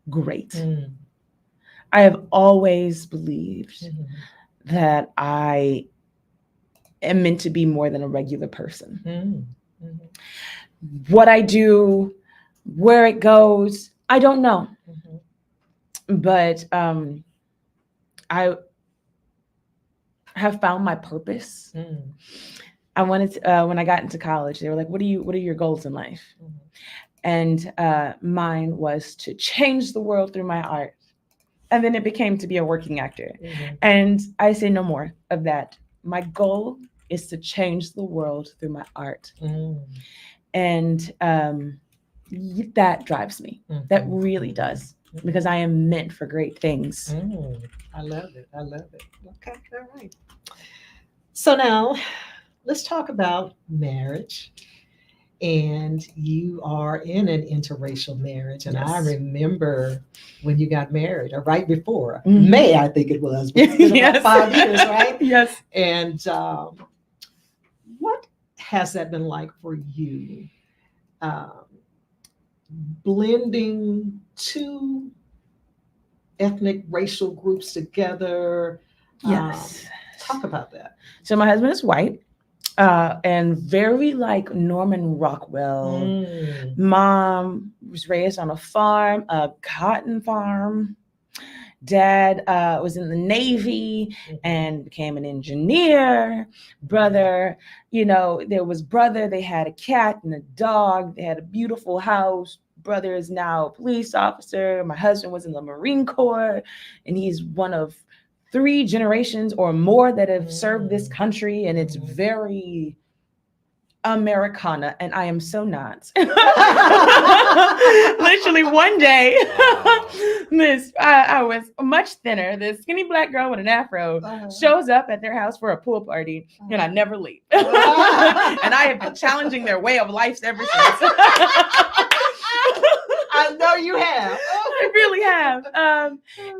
great. Mm. I have always believed Mhm. that I am meant to be more than a regular person. Mm. Mhm. What I do, where it goes, I don't know. Mhm. But I have found my purpose. Mm. I wanted to, when I got into college, they were like, what are your goals in life? Mhm. And mine was to change the world through my art. And then it became to be a working actor. Mhm. And I say no more of that. My goal is to change the world through my art. Mm. And that drives me. Mhm. That really does. Because I am meant for great things. Mm. I love it. I love it. Okay. All right. So now let's talk about marriage. And you are in an interracial marriage. And I Yes. remember when you got married, or right before Mhm. May, I think it was. But it's been Yes. about 5 years, right? Yes. And what has that been like for you? Um, Blending two ethnic racial groups together. Yes. Talk about that. So my husband is white. And very like Norman Rockwell. Mm. Mom was raised on a farm, a cotton farm. Dad was in the Navy and became an engineer. Brother, they had a cat and a dog. They had a beautiful house. Brother is now a police officer. My husband was in the Marine Corps, and he's one of 3 generations or more that have served this country, and it's very Americana, and I am so not. Literally one day, I was much thinner. This skinny black girl with an afro shows up at their house for a pool party, and I never leave. And I have been challenging their way of life ever since. I know you have. I really have.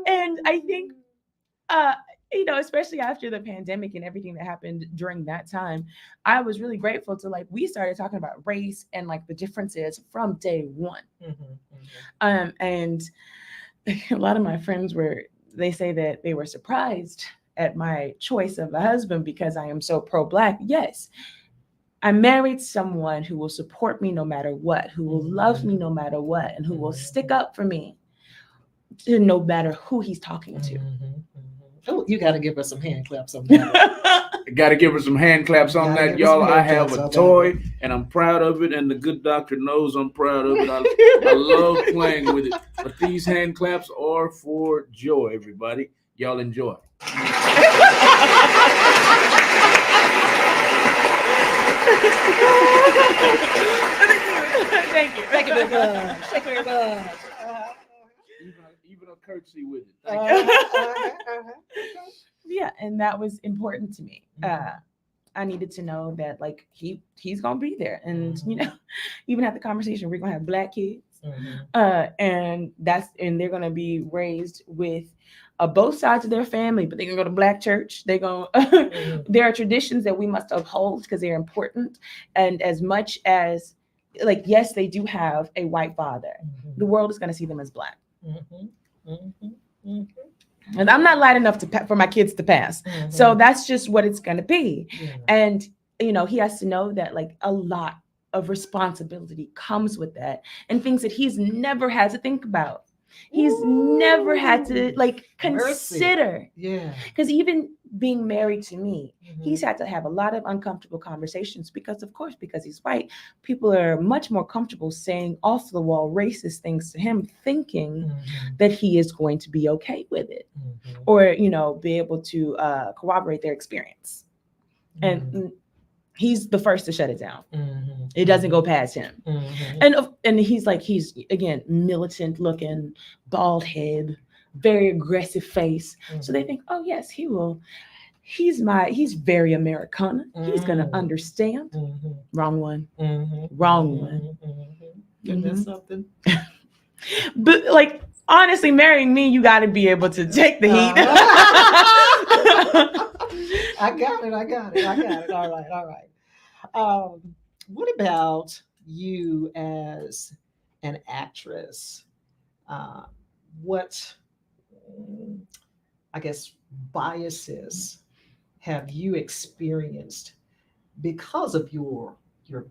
And I think, especially after the pandemic and everything that happened during that time, I was really grateful to we started talking about race and like the differences from day one. And a lot of my friends they say that they were surprised at my choice of a husband because I am so pro-Black. Yes. I married someone who will support me no matter what, who will love me no matter what, and who will stick up for me no matter who he's talking to. Oh, you got to give us some hand claps on that. Got to give her some hand claps on that, y'all. I have a toy, and I'm proud of it, and the good doctor knows I'm proud of it. I love playing with it. But these hand claps are for joy, everybody. Y'all enjoy. Thank you. Thank you very much. Thank you very much. Even a curtsy with it. Thank you. Yeah, and that was important to me. I needed to know that he's gonna be there, and even at the conversation, we're gonna have Black kids, and they're gonna be raised with both sides of their family, but they're gonna go to Black church. There are traditions that we must uphold because they're important, and as much as yes, they do have a white father, the world is gonna see them as Black. And I'm not light enough for my kids to pass. So that's just what it's going to be. Yeah. And, he has to know that a lot of responsibility comes with that and things that he's never had to think about. He's never had to consider. Mercy. Yeah. Because even being married to me, he's had to have a lot of uncomfortable conversations because he's white, people are much more comfortable saying off the wall racist things to him, thinking that he is going to be okay with it or, be able to corroborate their experience. And he's the first to shut it down. It doesn't go past him. And he's again, militant looking, bald head, very aggressive face. So they think, oh yes, he will. He's very Americana. He's going to understand. Wrong one. Wrong one. Isn't that something? But honestly, marrying me, you got to be able to take the heat. I got it. All right. What about you as an actress? Uh, what, mm, I guess, biases have you experienced because of your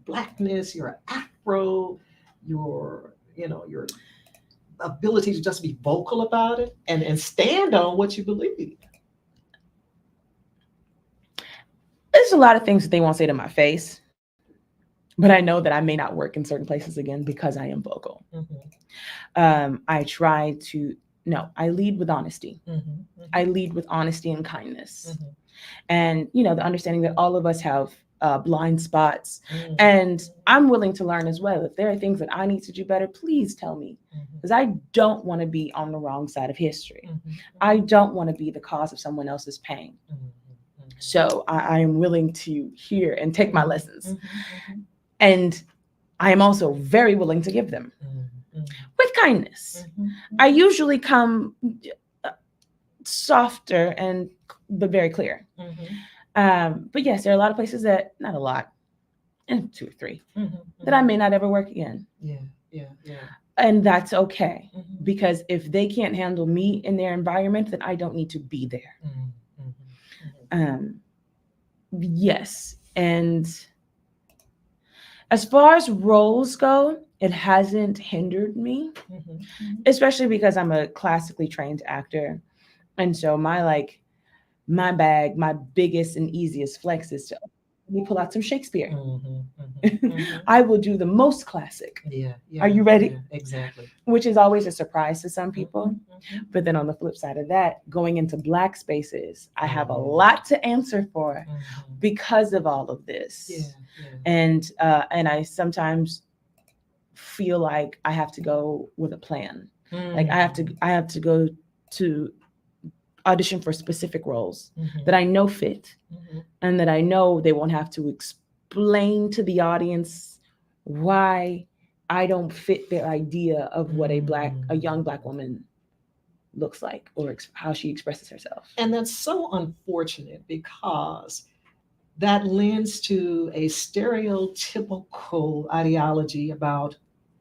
blackness, your afro, your ability to just be vocal about it and stand on what you believe? There's a lot of things that they won't say to my face, but I know that I may not work in certain places again because I am vocal. I try to, no, I lead with honesty. I lead with honesty and kindness. And, the understanding that all of us have blind spots. And I'm willing to learn as well. If there are things that I need to do better, please tell me. Because I don't want to be on the wrong side of history. I don't want to be the cause of someone else's pain. So I am willing to hear and take my lessons. And I am also very willing to give them with kindness. I usually come softer but very clear. But yes, there are a lot of places that, not a lot, and 2 or 3, that I may not ever work again. Yeah. And that's okay. Because if they can't handle me in their environment, then I don't need to be there. Yes. And as far as roles go, it hasn't hindered me, especially because I'm a classically trained actor. And so my bag, my biggest and easiest flex is to let me pull out some Shakespeare. I will do the most classic. Yeah. Are you ready? Yeah, exactly. Which is always a surprise to some people. But then on the flip side of that, going into Black spaces, I have a lot to answer for because of all of this. And I sometimes feel like I have to go with a plan. Like I have to go to audition for specific roles that I know fit and that I know they won't have to explain to the audience why I don't fit their idea of what a young Black woman looks like or how she expresses herself. And that's so unfortunate because that lends to a stereotypical ideology about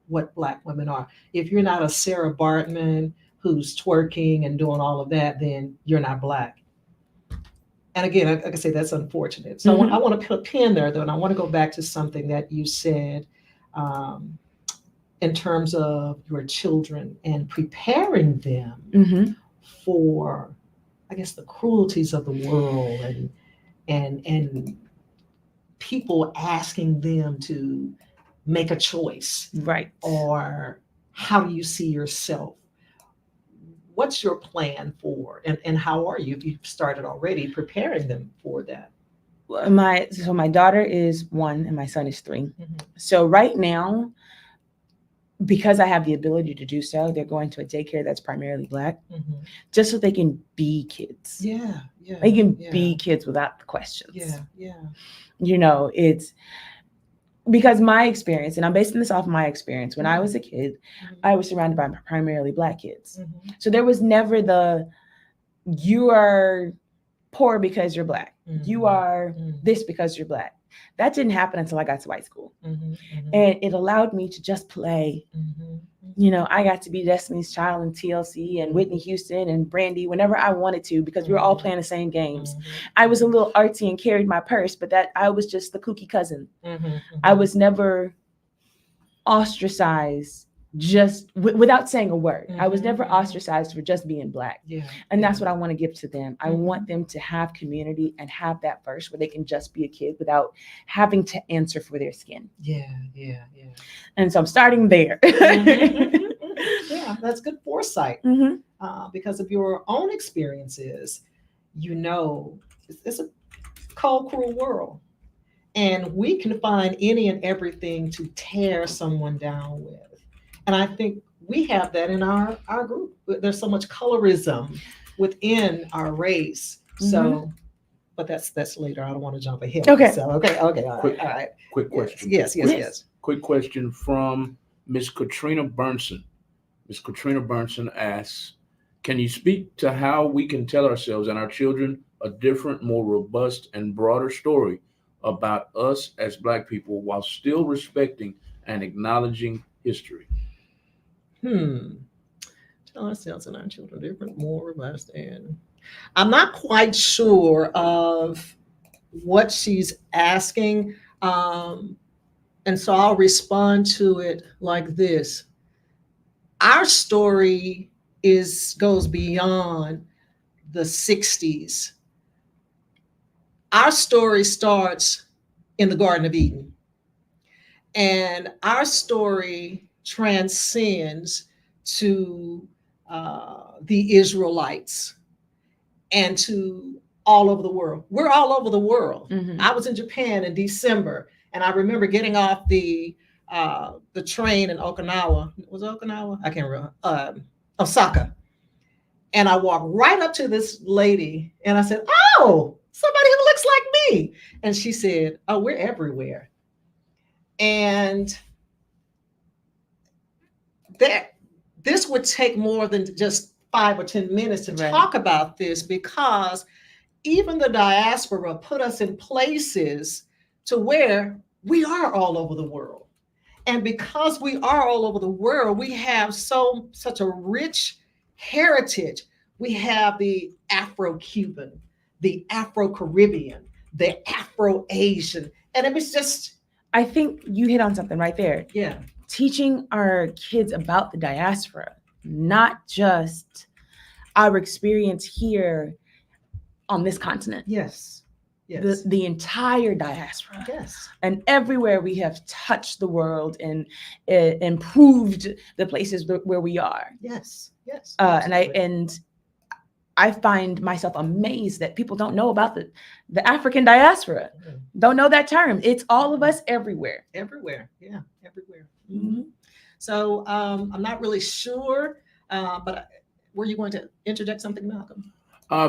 what Black women are. If you're not a Sarah Bartman who's twerking and doing all of that, then you're not Black. And again, like I say, that's unfortunate. So I want to put a pin there, though, and I want to go back to something that you said in terms of your children and preparing them for, I guess, the cruelties of the world and people asking them to make a choice, right? Or how do you see yourself? What's your plan for, and how are you, if you've started already preparing them for that? My daughter is 1 and my son is 3. So right now, because I have the ability to do so, they're going to a daycare that's primarily Black, just so they can be kids. Yeah. They can be kids without the questions. Yeah. It's because my experience, and I'm basing this off my experience, when I was a kid, I was surrounded by primarily Black kids. So there was never you are poor because you're Black. You are this because you're Black. That didn't happen until I got to white school. And it allowed me to just play. I got to be Destiny's Child and TLC and Whitney Houston and Brandy whenever I wanted to, because we were all playing the same games. I was a little artsy and carried my purse, but I was just the kooky cousin. I was never ostracized just without saying a word. I was never ostracized for just being Black. And that's what I want to give to them. I want them to have community and have that first where they can just be a kid without having to answer for their skin. Yeah. And so I'm starting there. Yeah, that's good foresight. Because of your own experiences, it's a cold, cruel world. And we can find any and everything to tear someone down with. And I think we have that in our group. There's so much colorism within our race. So, but that's later. I don't want to jump ahead. Okay. So, okay. All right. Quick question. Yes. Quick question from Miss Katrina Burnson. Miss Katrina Burnson asks, can you speak to how we can tell ourselves and our children a different, more robust, and broader story about us as Black people while still respecting and acknowledging history? Tell ourselves and our children different, more or less than. I'm not quite sure of what she's asking. And so I'll respond to it like this. Our story goes beyond the 60s. Our story starts in the Garden of Eden. And our story transcends to the Israelites and to all over the world. We're all over the world. Mhm. I was in Japan in December, and I remember getting off the train in Okinawa. Was it Okinawa? I can't remember. Osaka. And I walked right up to this lady, and I said, "Oh, somebody who looks like me." And she said, "Oh, we're everywhere." And this would take more than just 5 or 10 minutes to talk about this, because even the diaspora put us in places to where we are all over the world. And because we are all over the world, we have such a rich heritage. We have the Afro-Cuban, the Afro-Caribbean, the Afro-Asian. And it was just... I think you hit on something right there. Yeah. Teaching our kids about the diaspora, not just our experience here on this continent. Yes. Yes. The entire diaspora. Yes. And everywhere we have touched the world and improved the places where we are. Yes. Yes. And I find myself amazed that people don't know about the African diaspora. Mm-hmm. Don't know that term. It's all of us everywhere. Everywhere. Yeah. Everywhere. Mm-hmm. So I'm not really sure, but were you going to interject something, Malcolm?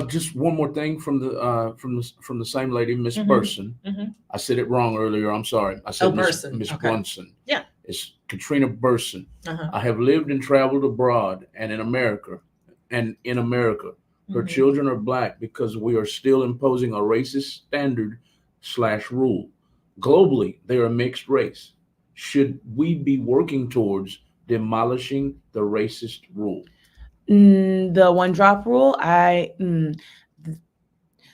Just one more thing from the same lady, Miss Mm-hmm. Burson. Mm-hmm. I said it wrong earlier. I'm sorry. I said Burson. Miss Okay. Brunson. Yeah. It's Katrina Burson. Uh-huh. I have lived and traveled abroad and in America. Her Mm-hmm. children are Black because we are still imposing a racist standard / rule. Globally, they are a mixed race. Should we be working towards demolishing the racist rule? The one drop rule,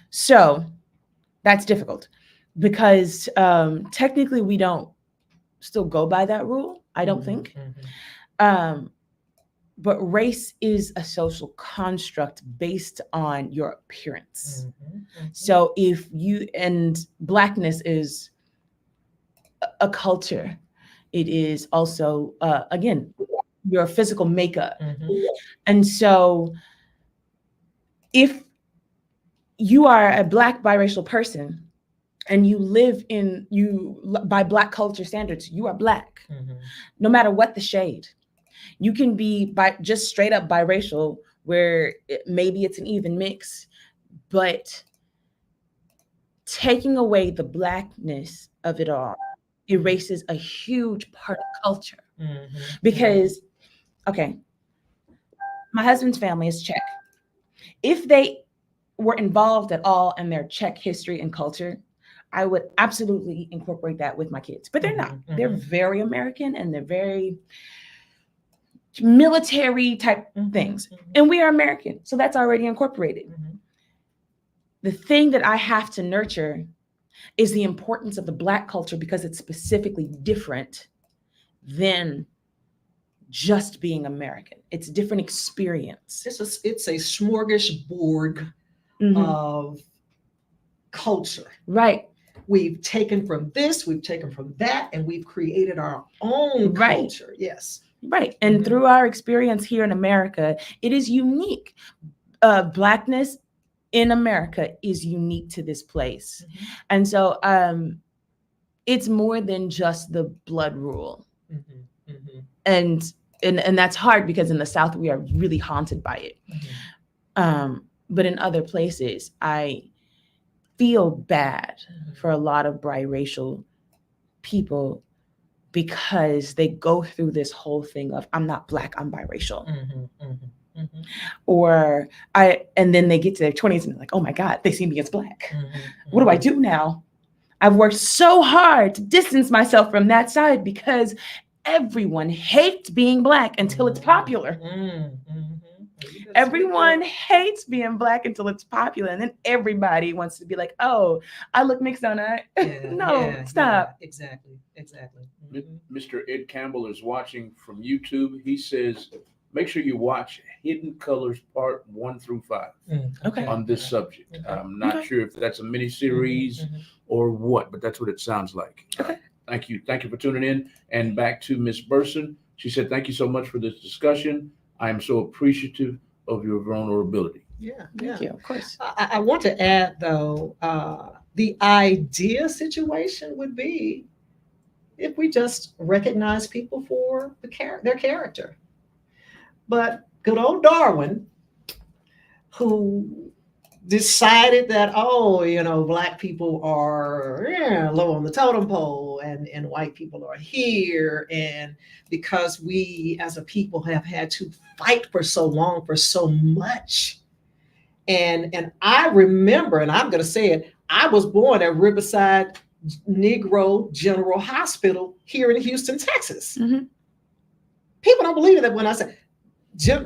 so that's difficult because technically we don't still go by that rule, I don't think. Mm-hmm. But race is a social construct based on your appearance. Mm-hmm. Mm-hmm. So and Blackness is a culture. It is also, again, your physical makeup. Mm-hmm. And so if you are a Black biracial person and you live by Black culture standards, you are Black, Mm-hmm. no matter what the shade. You can be just straight up biracial, where maybe it's an even mix, but taking away the Blackness of it all erases a huge part of culture. Mm-hmm. Because, okay, my husband's family is Czech. If they were involved at all in their Czech history and culture, I would absolutely incorporate that with my kids. But they're not. Mm-hmm. They're very American and they're very military type things. Mm-hmm. And we are American, so that's already incorporated. Mm-hmm. The thing that I have to nurture is the importance of the Black culture, because it's specifically different than just being American. It's a different experience. It's a smorgasbord of culture. Right. We've taken from this, we've taken from that, and we've created our own culture. Yes. Right. And through our experience here in America, it is unique. Blackness in America is unique to this place. Mm-hmm. And so it's more than just the blood rule. Mm-hmm. Mm-hmm. And that's hard because in the South, we are really haunted by it. Mm-hmm. But in other places, I feel bad for a lot of biracial people, because they go through this whole thing of, I'm not Black, I'm biracial. Mm-hmm. Mm-hmm. Mm-hmm. And then they get to their 20s and they're like, oh my God, they see me as Black. Mm-hmm. What do I do now? I've worked so hard to distance myself from that side because everyone hates being Black until it's popular. Everyone hates being Black until it's popular. And then everybody wants to be like, oh, I look mixed, don't I? Stop. Yeah, exactly. Mr. Ed Campbell is watching from YouTube. He says, make sure you watch Hidden Colors Part 1 through 5 Okay. on this subject. Okay. I'm not sure if that's a mini series or what, but that's what it sounds like. Okay. Thank you for tuning in. And back to Miss Burson. She said, thank you so much for this discussion. I am so appreciative of your vulnerability. Yeah. Thank you. Of course. I want to add, though, the idea situation would be if we just recognize people for their character. But good old Darwin, who decided that, Black people are low on the totem pole and white people are here. And because we as a people have had to fight for so long for so much. And I remember, and I'm going to say it, I was born at Riverside Negro General Hospital here in Houston, Texas. People don't believe that when I say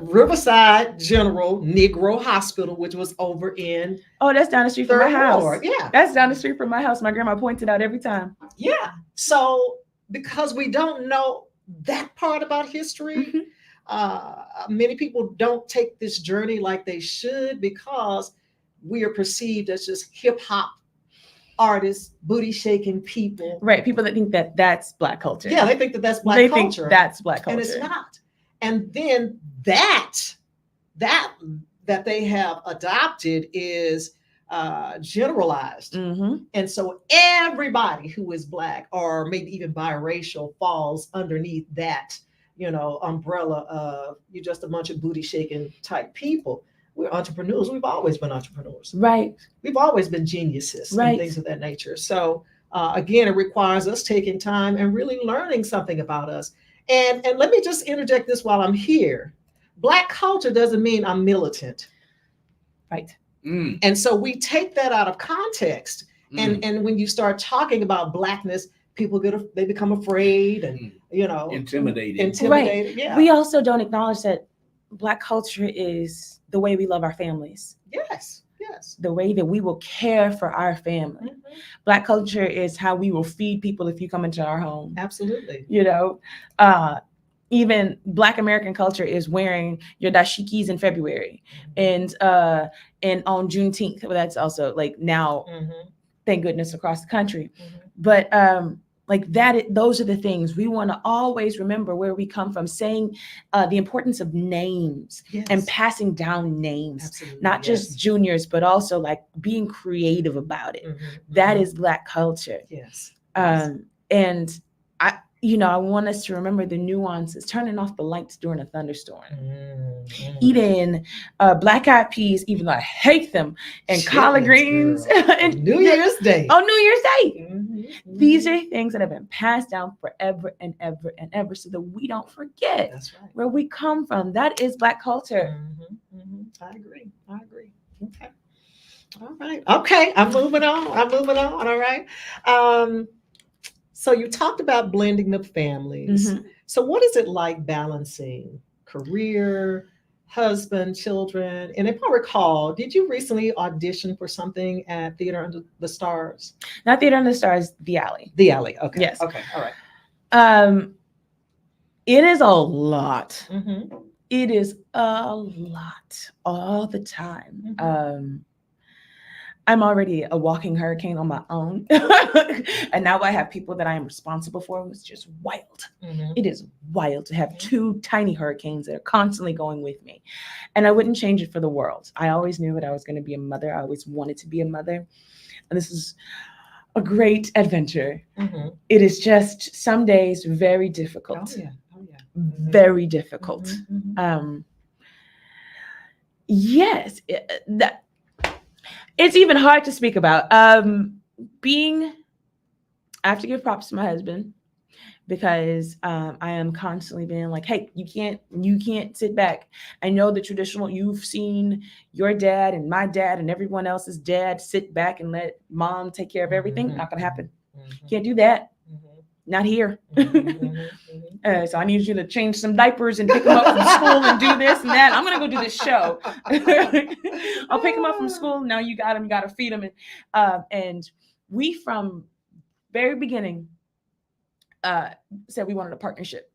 Riverside General Negro Hospital, which was over in that's down the street from my house. Ward. Yeah, that's down the street from my house. My grandma pointed out every time. Yeah. So because we don't know that part about history, many people don't take this journey like they should because we are perceived as just hip hop artists, booty shaking people. Right. People that think that that's Black culture. Yeah, they think that that's Black culture. Think that's Black culture. And it's not. And then that they have adopted is generalized. And so everybody who is Black or maybe even biracial falls underneath that, umbrella of you're just a bunch of booty shaking type people. We're entrepreneurs. We've always been entrepreneurs. Right. We've always been geniuses and things of that nature. So again, it requires us taking time and really learning something about us. And let me just interject this while I'm here. Black culture doesn't mean I'm militant. Right. And so we take that out of context. And when you start talking about Blackness, people they become afraid and, intimidated. Right. Yeah. We also don't acknowledge that Black culture is the way we love our families. Yes. The way that we will care for our family. Black culture is how we will feed people if you come into our home. Absolutely. Even Black American culture is wearing your dashikis in February and on Juneteenth. Well, that's also like now, thank goodness, across the country. But like that, those are the things we want to always remember where we come from, saying the importance of names and passing down names. Absolutely. Not just juniors, but also like being creative about it. That is Black culture. Yes. And I want us to remember the nuances, turning off the lights during a thunderstorm, eating black eyed peas, even though I hate them, and collard greens and New Year's Day. On New Year's Day. These are things that have been passed down forever and ever and ever so that we don't forget where we come from. That is Black culture. I agree. Okay. All right. Okay. I'm moving on. All right. So you talked about blending the families. So what is it like balancing career, husband, children? And if I recall, did you recently audition for something at Theater Under the Stars? Not Theater Under the Stars, The Alley. The Alley. Okay. Yes. Okay. All right. It is a lot. It is a lot all the time. I'm already a walking hurricane on my own. And now I have people that I am responsible for. It's just wild. It is wild to have two tiny hurricanes that are constantly going with me. And I wouldn't change it for the world. I always knew that I was going to be a mother. I always wanted to be a mother. And this is a great adventure. It is just some days very difficult. Very difficult. Yes, it's even hard to speak about. I have to give props to my husband. because I am constantly being like, hey, you can't sit back. I know the traditional, you've seen your dad and my dad and everyone else's dad sit back and let mom take care of everything. Not gonna happen. Can't do that. Not here. So I need you to change some diapers and pick them up from school and do this and that. I'm gonna go do this show. I'll pick them up from school. Now you got them. You got to feed them. And we, from very beginning, said we wanted a partnership,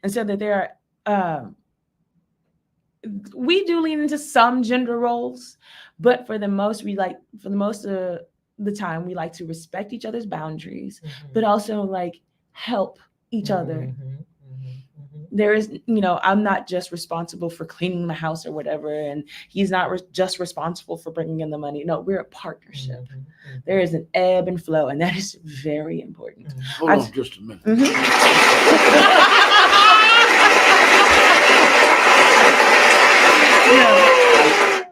and said that there are. We do lean into some gender roles, but for the most of the time, we like to respect each other's boundaries, but also like help each other. There is, I'm not just responsible for cleaning the house or whatever, and he's not just responsible for bringing in the money. No, we're a partnership. There is an ebb and flow, and that is very important. Hold on just a minute.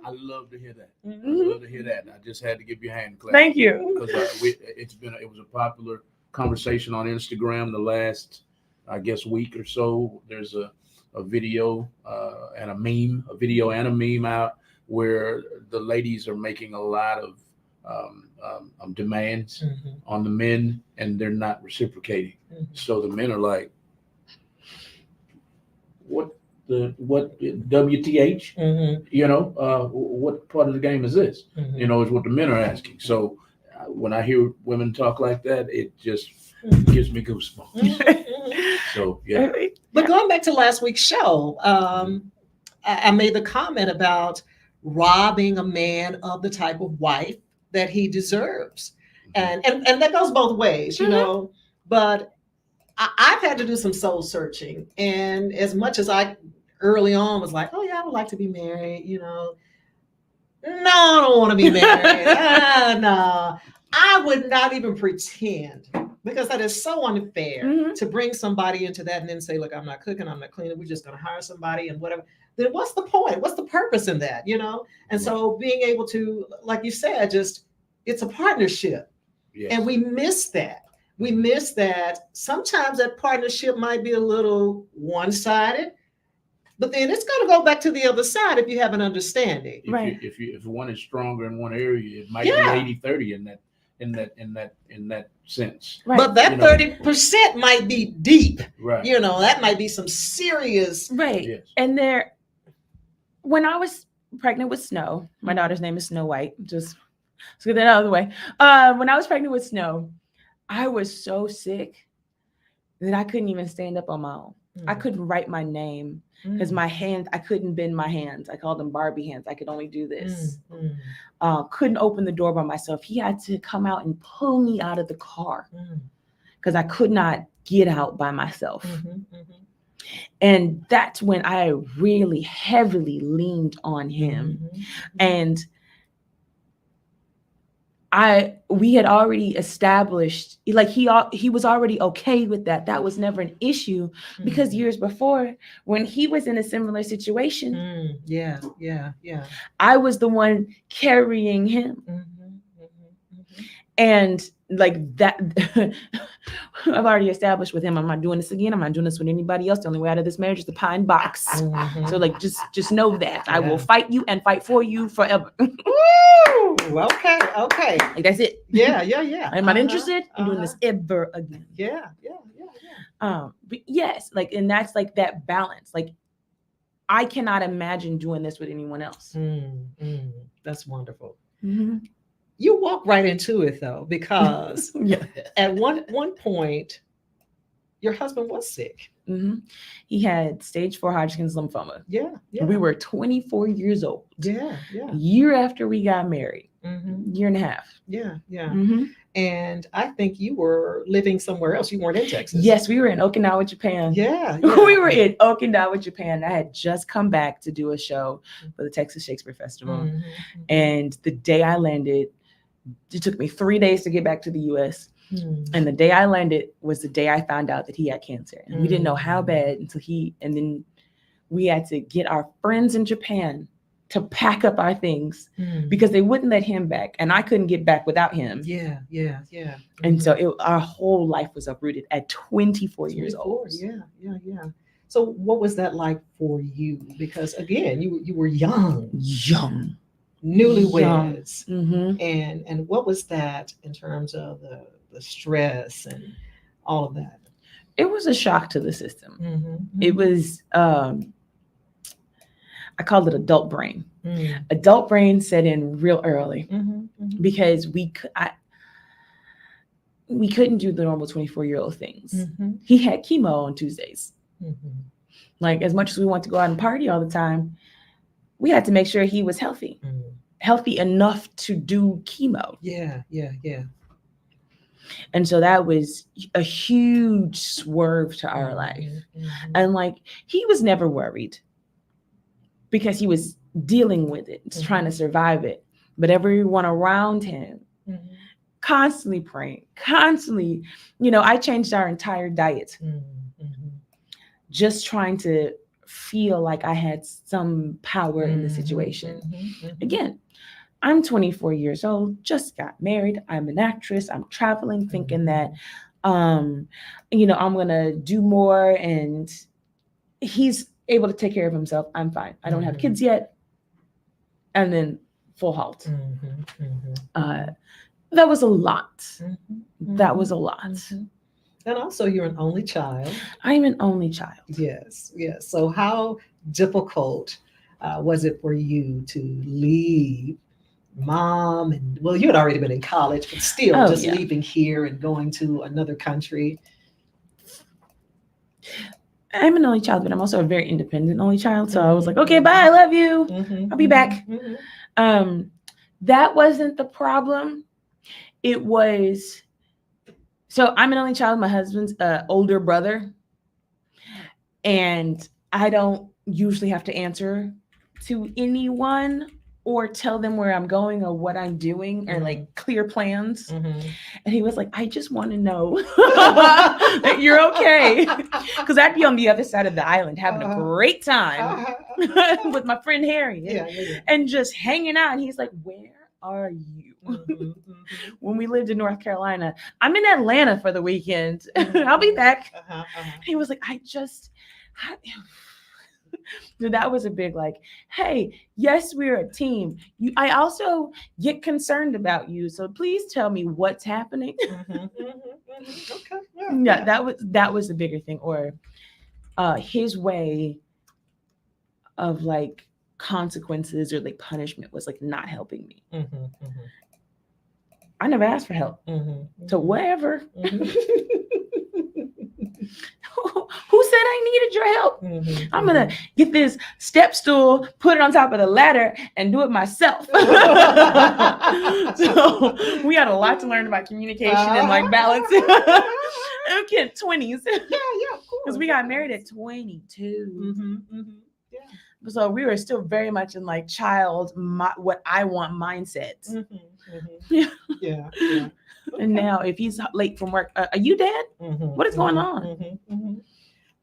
I love to hear that. I love to hear that. I just had to give you a hand clap. Thank you. Because it was a popular conversation on Instagram the last, I guess, week or so. There's a video and a meme, out where the ladies are making a lot of demands on the men, and they're not reciprocating. So the men are like, what WTH? What part of the game is this? Is what the men are asking. So when I hear women talk like that, it just gives me goosebumps. So yeah. But going back to last week's show, I made the comment about robbing a man of the type of wife that he deserves, and that goes both ways, But I've had to do some soul searching, and as much as I early on was like, oh yeah, I would like to be married, no, I don't want to be married. No, I would not even pretend, because that is so unfair to bring somebody into that and then say, look, I'm not cooking, I'm not cleaning, we're just going to hire somebody and whatever. Then what's the point? What's the purpose in that, And so being able to, like you said, it's a partnership. Yes. And we miss that. We miss that. Sometimes that partnership might be a little one-sided, but then it's going to go back to the other side if you have an understanding. If one is stronger in one area, it might be 80-30 in that sense. Right. But that 30% might be deep. Right. That might be some serious. Right. Yes. And when I was pregnant with Snow, my daughter's name is Snow White. Just let's get that out of the way. When I was pregnant with Snow, I was so sick that I couldn't even stand up on my own. I couldn't write my name because my hands, I couldn't bend my hands. I called them Barbie hands. I could only do this. Couldn't open the door by myself. He had to come out and pull me out of the car because I could not get out by myself. And that's when I really heavily leaned on him. And we had already established, like he was already okay with that. That was never an issue because years before, when he was in a similar situation, I was the one carrying him. And like that, I've already established with him, I'm not doing this again. I'm not doing this with anybody else. The only way out of this marriage is the pie in box. So like, just know that I will fight you and fight for you forever. Okay. Like that's it. Yeah. I'm not interested in doing this ever again. Yeah. But yes, like, and that's like that balance. Like, I cannot imagine doing this with anyone else. That's wonderful. You walk right into it though, because at one point, your husband was sick. He had stage 4 Hodgkin's lymphoma. Yeah. We were 24 years old. Yeah. A year after we got married. Year and a half. Yeah. And I think you were living somewhere else. You weren't in Texas. Yes, we were in Okinawa, Japan. Yeah. We were in Okinawa, Japan. I had just come back to do a show for the Texas Shakespeare Festival. And the day I landed, it took me 3 days to get back to the US. And the day I landed was the day I found out that he had cancer. And we didn't know how bad until and then we had to get our friends in Japan to pack up our things Mm. because they wouldn't let him back, and I couldn't get back without him. Yeah. And so our whole life was uprooted at 24 years old. Yeah. So what was that like for you? Because again, you were young, newlyweds, Mm-hmm. and what was that in terms of the stress and all of that? It was a shock to the system. Mm-hmm. It was, I called it adult brain. Mm-hmm. Adult brain set in real early because we couldn't do the normal 24-year-old things. Mm-hmm. He had chemo on Tuesdays. Mm-hmm. Like, as much as we want to go out and party all the time, we had to make sure he was healthy enough to do chemo. Yeah. And so that was a huge swerve to our life. Mm-hmm. And like, he was never worried because he was dealing with it, trying to survive it. But everyone around him, constantly praying, constantly, I changed our entire diet, just trying to feel like I had some power in the situation. Again, I'm 24 years old, just got married. I'm an actress. I'm traveling, thinking that, I'm going to do more, and he's able to take care of himself. I'm fine. I don't have kids yet. And then full halt. That was a lot. That was a lot. And also, you're an only child. I'm an only child. Yes. So how difficult was it for you to leave mom? And well, you had already been in college, but still leaving here and going to another country. I'm an only child, but I'm also a very independent only child. So I was like, okay, bye. I love you. I'll be back. That wasn't the problem. It was, so I'm an only child. My husband's older brother. And I don't usually have to answer to anyone or tell them where I'm going or what I'm doing or like clear plans. And he was like, I just want to know that you're okay. Because I'd be on the other side of the island having a great time with my friend Harry and just hanging out. And he's like, where are you? When we lived in North Carolina, I'm in Atlanta for the weekend. I'll be back. He was like, so that was a big like, hey, yes, we're a team. I also get concerned about you. So please tell me what's happening. Okay. Yeah, that was the bigger thing. Or his way of like consequences or like punishment was like not helping me. I never asked for help. So whatever. Who said I needed your help? I'm going to get this step stool, put it on top of the ladder, and do it myself. So we had a lot to learn about communication and like balance. Okay, 20s. Yeah, of course. Because we got married at 22. So we were still very much in like what I want mindset. Yeah. And now if he's late from work, are you dead? What is going on?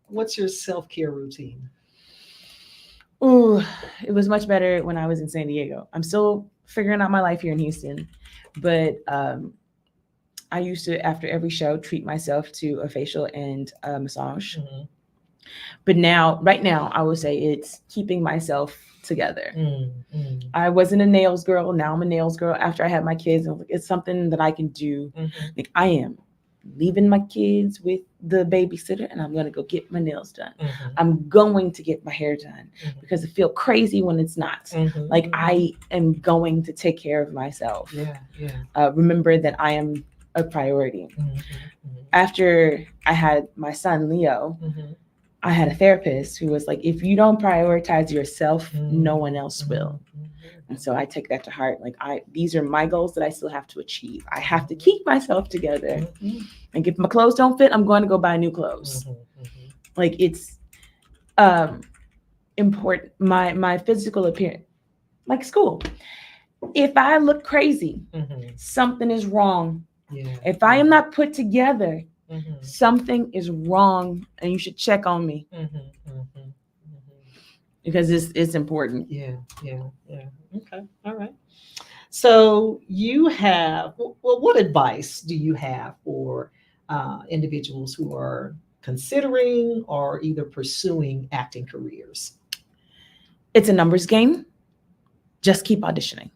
What's your self-care routine? Ooh, it was much better when I was in San Diego. I'm still figuring out my life here in Houston, but I used to, after every show, treat myself to a facial and a massage. But right now, I would say it's keeping myself together. I wasn't a nails girl. Now I'm a nails girl after I had my kids. And it's something that I can do. Like I am leaving my kids with the babysitter and I'm going to go get my nails done. I'm going to get my hair done because I feel crazy when it's not. Like I am going to take care of myself. Remember that I am a priority. After I had my son, Leo, I had a therapist who was like, if you don't prioritize yourself, no one else will. And so I take that to heart. Like these are my goals that I still have to achieve. I have to keep myself together. And if my clothes don't fit, I'm going to go buy new clothes. Like it's important. My physical appearance, like school. If I look crazy, something is wrong. If I am not put together, something is wrong and you should check on me. because it's important. Yeah. Okay. All right. So you have, well, what advice do you have for individuals who are considering or either pursuing acting careers? It's a numbers game. Just keep auditioning.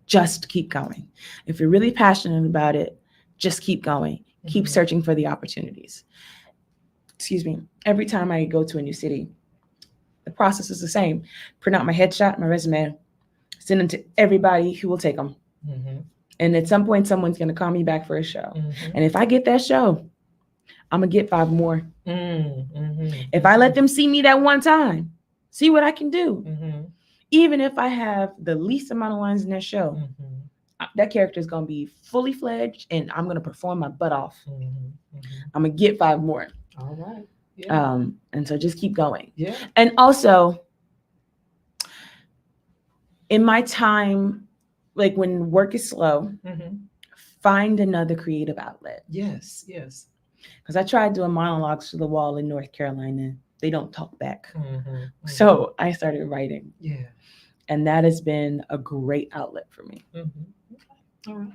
Just keep going. If you're really passionate about it, just keep going. Keep searching for the opportunities. Excuse me. Every time I go to a new city, the process is the same. Print out my headshot, my resume, send them to everybody who will take them. And at some point, someone's going to call me back for a show. And if I get that show, I'm going to get 5 more. If I let them see me that one time, see what I can do. Even if I have the least amount of lines in that show, that character is going to be fully fledged and I'm going to perform my butt off. I'm going to get 5 more. All right. Yeah. And so just keep going. Yeah. And also, in my time, like when work is slow, find another creative outlet. Yes. Because I tried doing monologues to the wall in North Carolina. They don't talk back. So I started writing. Yeah. And that has been a great outlet for me. Okay. All right.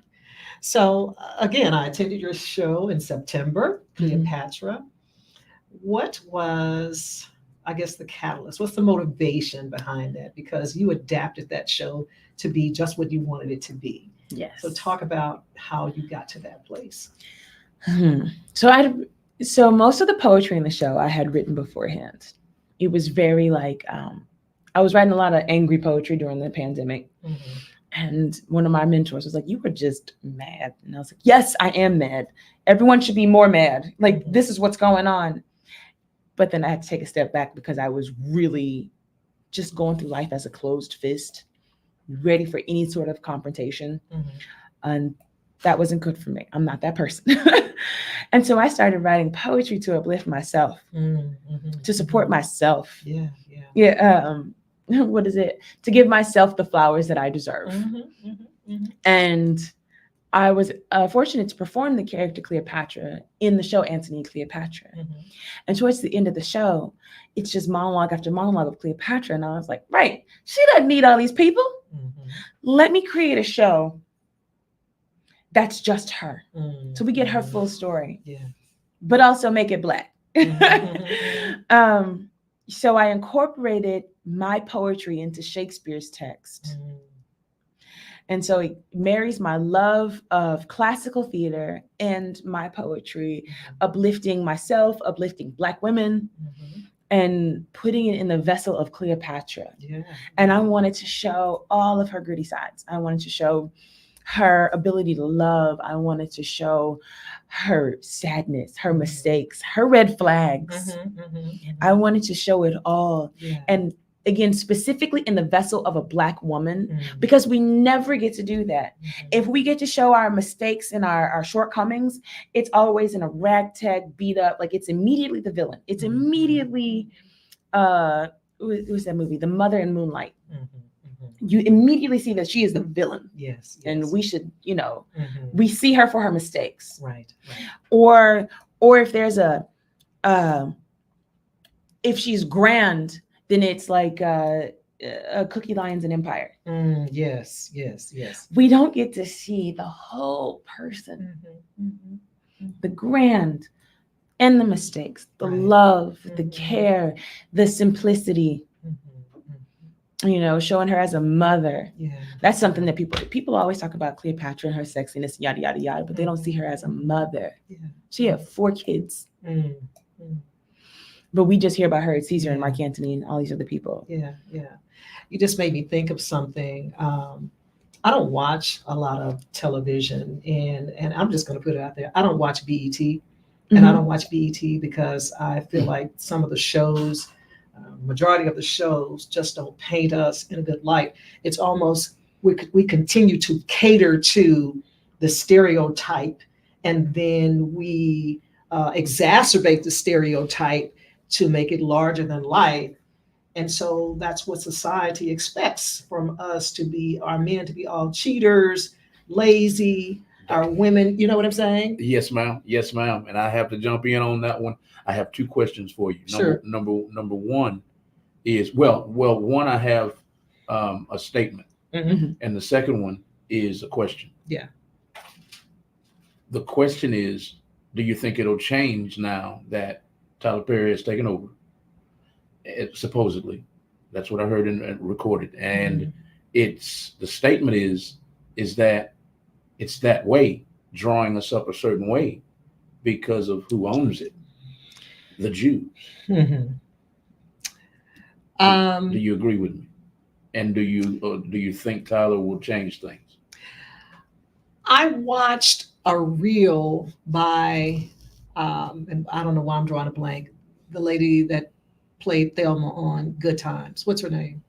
So again, I attended your show in September, Cleopatra. What was, I guess, the catalyst? What's the motivation behind that? Because you adapted that show to be just what you wanted it to be. Yes. So talk about how you got to that place. So most of the poetry in the show I had written beforehand. It was very like, I was writing a lot of angry poetry during the pandemic. And one of my mentors was like, you were just mad. And I was like, yes, I am mad. Everyone should be more mad. Like, this is what's going on. But then I had to take a step back because I was really just going through life as a closed fist, ready for any sort of confrontation. And that wasn't good for me. I'm not that person. And so I started writing poetry to uplift myself, to support myself. What is it? To give myself the flowers that I deserve. And I was fortunate to perform the character Cleopatra in the show Antony and Cleopatra. And towards the end of the show, it's just monologue after monologue of Cleopatra. And I was like, right, she doesn't need all these people. Let me create a show that's just her. So we get her full story, but also make it Black. So I incorporated my poetry into Shakespeare's text. And so it marries my love of classical theater and my poetry, uplifting myself, uplifting Black women, and putting it in the vessel of Cleopatra. And I wanted to show all of her gritty sides. I wanted to show her ability to love. I wanted to show her sadness, her mistakes, her red flags. I wanted to show it all. And again, specifically in the vessel of a Black woman, because we never get to do that. If we get to show our mistakes and our shortcomings, it's always in a ragtag, beat up, like it's immediately the villain. It's immediately, what was that movie? The Mother in Moonlight. You immediately see that she is the villain. And we should, we see her for her mistakes. Right. Or if there's if she's grand, then it's like Cookie Lions and Empire. Yes. We don't get to see the whole person, the grand and the mistakes, the love, the care, the simplicity. Showing her as a mother. That's something that people always talk about Cleopatra and her sexiness, yada, yada, yada, but they don't see her as a mother. She had 4 kids. But we just hear about her at Caesar and Mark Antony and all these other people. You just made me think of something. I don't watch a lot of television, and I'm just going to put it out there. I don't watch BET, and I don't watch BET because I feel like some of the shows, majority of the shows just don't paint us in a good light. It's almost, we continue to cater to the stereotype, and then we exacerbate the stereotype to make it larger than life. And so that's what society expects from us, to be our men to be all cheaters, lazy, our women, you know what I'm saying? Yes, ma'am. And I have to jump in on that one. I have 2 questions for you. Sure. Number one, is one, I have a statement, Mhm. and the second one is a question. Yeah. The question is, do you think it'll change now that Tyler Perry has taken over? Supposedly, that's what I heard and recorded. And it's the statement is that it's that way, drawing us up a certain way because of who owns it, the Jews. Mhm. Do you agree with me? And do you think Tyler will change things? I watched a reel by, and I don't know why I'm drawing a blank, the lady that played Thelma on Good Times. What's her name?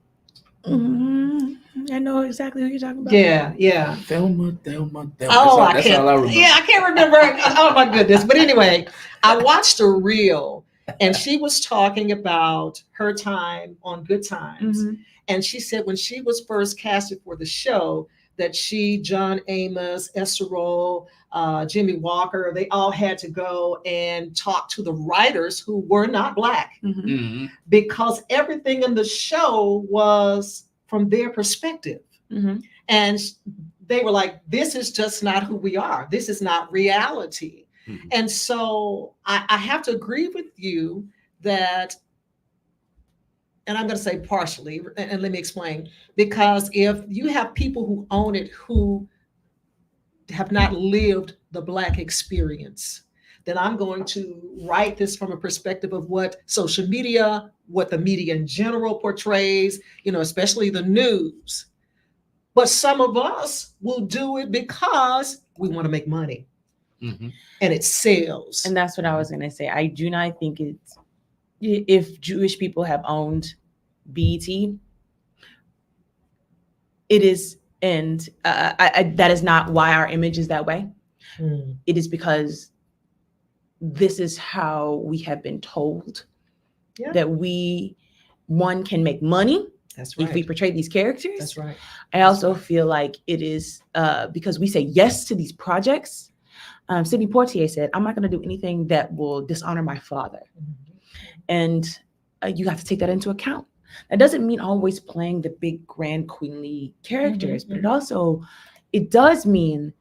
I know exactly who you're talking about. Yeah. Thelma. Oh, That's all I remember. Yeah, I can't remember. Oh my goodness. But anyway, I watched a reel, and she was talking about her time on Good Times. Mhm. And she said when she was first casted for the show, that she, John Amos, Esther Roll, Jimmy Walker, they all had to go and talk to the writers who were not Black, Mhm. Mm-hmm. because everything in the show was from their perspective. Mhm. And they were like, this is just not who we are. This is not reality. Mhm. And so I have to agree with you that, and I'm going to say partially, and let me explain, because if you have people who own it who have not lived the Black experience, then I'm going to write this from a perspective of what social media, what the media in general portrays, especially the news. But some of us will do it because we want to make money, Mm-hmm. and it sells. And that's what I was going to say. I do not think it's, if Jewish people have owned BET, it is, and that is not why our image is that way. It is because this is how we have been told that we, one, can make money. That's right. If we portray these characters. That's right. I also feel like it is because we say yes to these projects. Sidney Poitier said, I'm not going to do anything that will dishonor my father. And you have to take that into account. That doesn't mean always playing the big, grand, queenly characters, but it does mean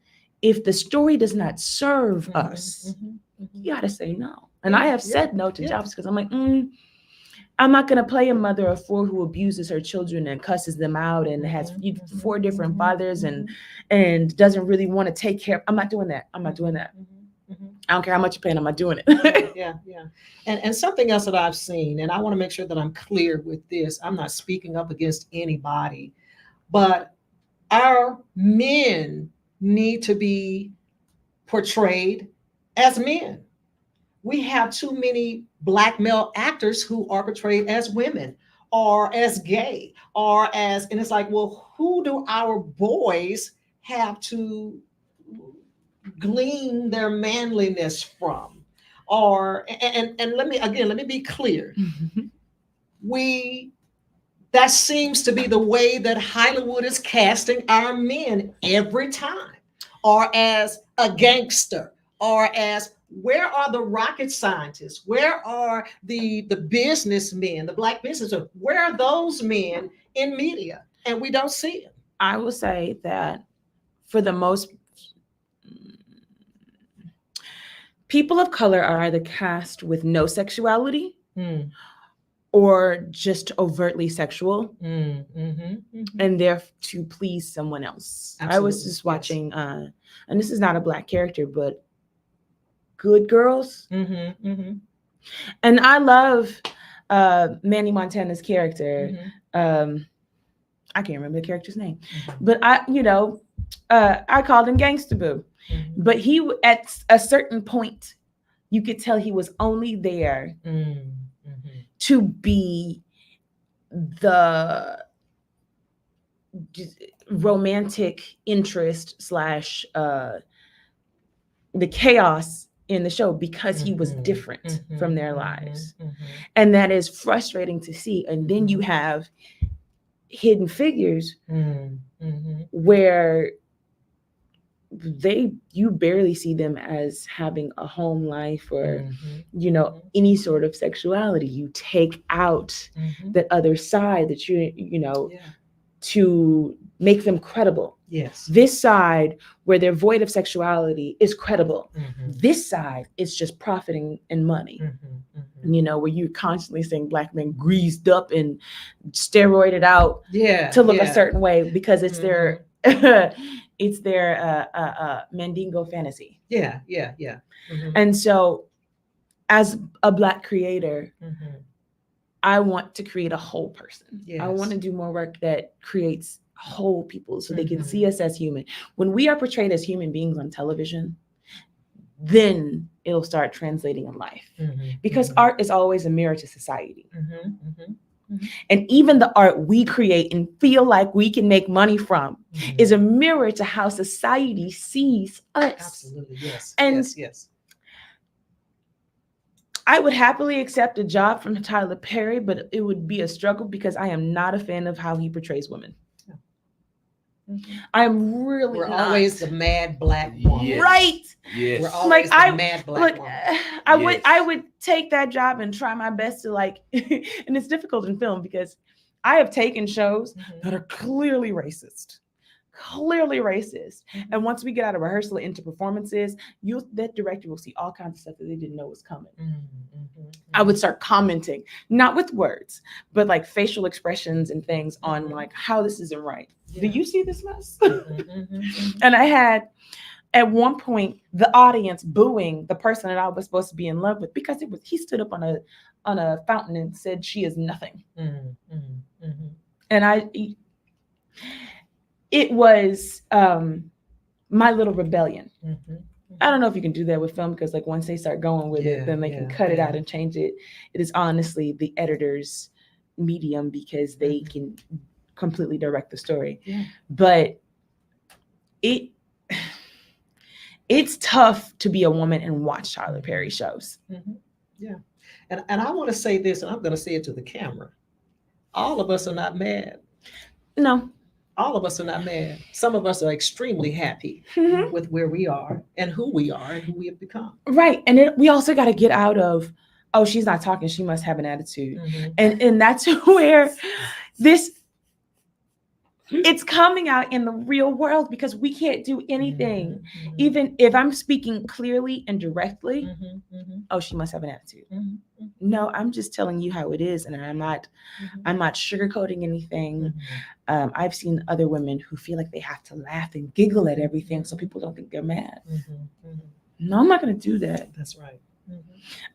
if the story does not serve us, you got to say no. And I have said no to jobs because I'm like, I'm not going to play a mother of 4 who abuses her children and cusses them out and has 4 different fathers and doesn't really want to take care. I'm not doing that. I'm not doing that. I don't care how much you're paying. I'm not doing it. Yeah. And something else that I've seen, and I want to make sure that I'm clear with this. I'm not speaking up against anybody, but our men need to be portrayed as men. We have too many Black male actors who are portrayed as women or as gay and it's like, well, who do our boys have to glean their manliness from? And let me be clear. That seems to be the way that Hollywood is casting our men every time, or as a gangster, or as, where are the rocket scientists? Where are the businessmen, the Black businessmen? Where are those men in media? And we don't see them. I will say that for the most, people of color are either cast with no sexuality or just overtly sexual, and they're to please someone else. Absolutely. I was just watching, and this is not a Black character, but Good Girls. And I love Manny Montana's character. I can't remember the character's name, but I called him Gangsta Boo. But he, at a certain point, you could tell he was only there to be the romantic interest / the chaos in the show because he was different from their lives. And that is frustrating to see. And then you have Hidden Figures where you barely see them as having a home life or Mm-hmm. any sort of sexuality. You take out that other side that to make them credible. Yes. This side where they're void of sexuality is credible. Mm-hmm. This side is just profiting and money. Where you're constantly seeing Black men greased up and steroided out to look a certain way because it's their it's their mandingo fantasy. Yeah. And so as a Black creator, I want to create a whole person. Yes. I want to do more work that creates whole people so they can see us as human. When we are portrayed as human beings on television, then it'll start translating in life. Because art is always a mirror to society. And even the art we create and feel like we can make money from is a mirror to how society sees us. Absolutely, yes. And yes. I would happily accept a job from Tyler Perry, but it would be a struggle because I am not a fan of how he portrays women. I'm really We're not. Always the mad Black woman. Yes. Right. Yes. We're always the mad Black woman. I would take that job and try my best to and it's difficult in film because I have taken shows that are clearly racist. And once we get out of rehearsal into performances, that director will see all kinds of stuff that they didn't know was coming. I would start commenting, not with words, but like facial expressions and things on like how this isn't right. Yeah. Do you see this mess? And I had at one point the audience booing the person that I was supposed to be in love with because he stood up on a fountain and said she is nothing. And it was my little rebellion. I don't know if you can do that with film because like once they start going with it, then they can cut it out and change it. It is honestly the editor's medium because they can completely direct the story. But it's tough to be a woman and watch Tyler Perry shows. Yeah. And I want to say this, and I'm going to say it to the camera. All of us are not mad. No. All of us are not mad. Some of us are extremely happy with where we are and who we are and who we have become. Right. And then we also got to get out of, oh, she's not talking, she must have an attitude. And that's where it's coming out in the real world because we can't do anything. Even if I'm speaking clearly and directly, oh, she must have an attitude. No, I'm just telling you how it is. And I'm not sugarcoating anything. I've seen other women who feel like they have to laugh and giggle at everything so people don't think they're mad. No, I'm not going to do that. That's right.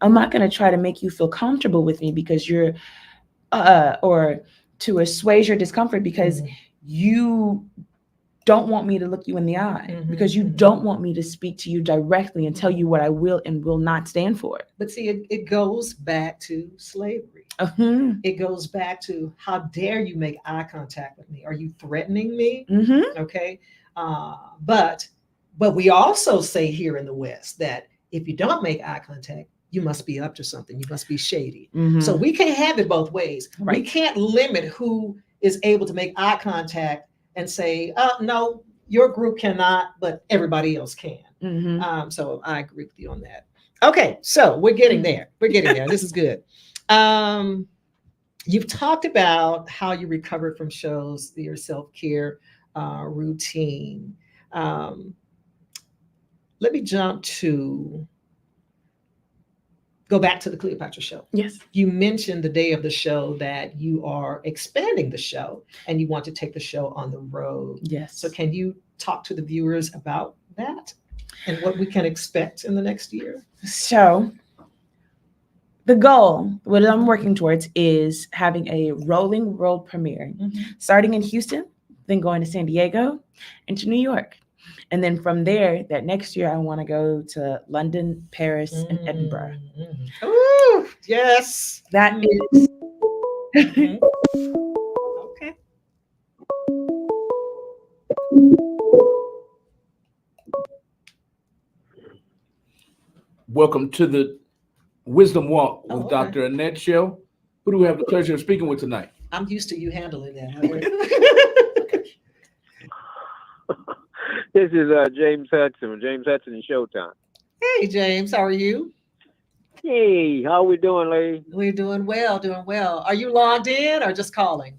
I'm not going to try to make you feel comfortable with me because you're, or to assuage your discomfort because you don't want me to look you in the eye, because you don't want me to speak to you directly and tell you what I will and will not stand for. But see, it goes back to slavery. It goes back to how dare you make eye contact with me? Are you threatening me? Okay. But we also say here in the West that if you don't make eye contact, you must be up to something. You must be shady. So we can't have it both ways. We can't limit who is able to make eye contact and say, no, your group cannot, but everybody else can. So I agree with you on that. Okay, so we're getting there. This is good. You've talked about how you recovered from shows, your self-care routine. Let me go back to the Cleopatra show. Yes. You mentioned the day of the show that you are expanding the show and you want to take the show on the road. Yes. So can you talk to the viewers about that and what we can expect in the next year? So the goal, what I'm working towards, is having a rolling world premiere, starting in Houston, then going to San Diego and to New York. And then from there, that next year, I want to go to London, Paris, and Edinburgh. Ooh, yes. That is. Okay. Welcome to the Wisdom Walk with Dr. Annette show. Who do we have the pleasure of speaking with tonight? I'm used to you handling that. This is James Hudson with James Hudson and Showtime. Hey, James, how are you? Hey, how we doing, lady? We're doing well, doing well. Are you logged in or just calling?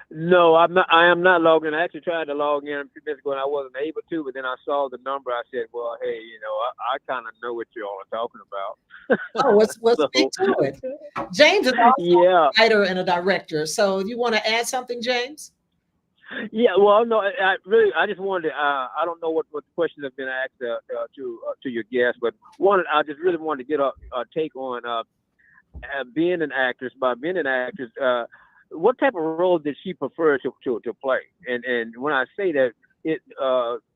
No, I'm not. I am not logged in. I actually tried to log in a few minutes ago, and I wasn't able to. But then I saw the number. I said, "Well, hey, I kind of know what you all are talking about." Oh, let's speak So, to it. James is also yeah, a writer and a director. So you want to add something, James? yeah. Well, no, I just wanted. I don't know what the questions have been asked to your guest, but I just really wanted to get a take on being an actress. By being an actress, what type of role did she prefer to play? And when I say that, it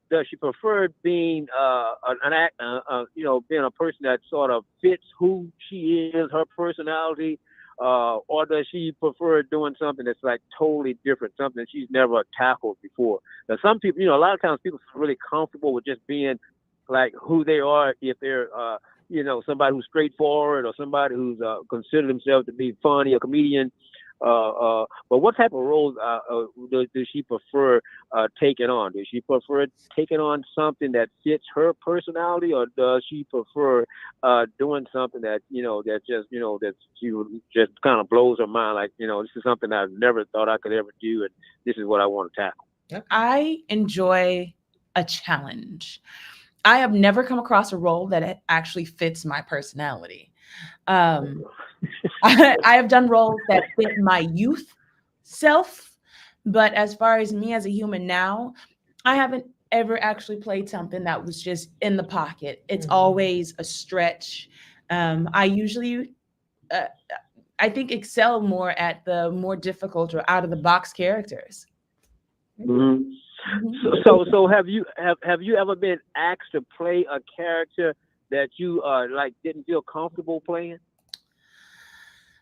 does she prefer being being a person that sort of fits who she is, her personality, or does she prefer doing something that's like totally different, something she's never tackled before? Now, some people, a lot of times people feel really comfortable with just being like who they are if they're somebody who's straightforward or somebody who's considered themselves to be funny, a comedian. But what type of roles does she prefer taking on? Does she prefer taking on something that fits her personality, or does she prefer doing something that that she just kind of blows her mind? Like, this is something I've never thought I could ever do, and this is what I want to tackle. I enjoy a challenge. I have never come across a role that actually fits my personality. I have done roles that fit my youth self, but as far as me as a human now, I haven't ever actually played something that was just in the pocket. It's always a stretch. I usually, I think, excel more at the more difficult or out of the box characters. Mm-hmm. So have you ever been asked to play a character that you didn't feel comfortable playing?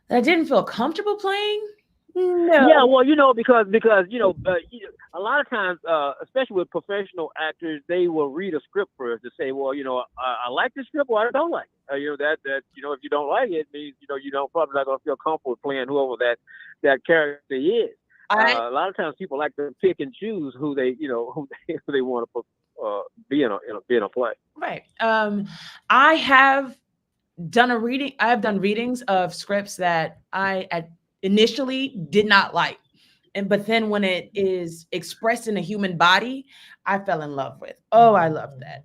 That I didn't feel comfortable playing? No. Yeah, well, because a lot of times, especially with professional actors, they will read a script first to say, well, I like the script or I don't like it. That if you don't like it, it means you don't probably not gonna feel comfortable playing whoever that character is. A lot of times people like to pick and choose who they want to be in a play. Right. I have done a reading. I have done readings of scripts that I initially did not like, but then when it is expressed in a human body, I fell in love with. Oh, I love that.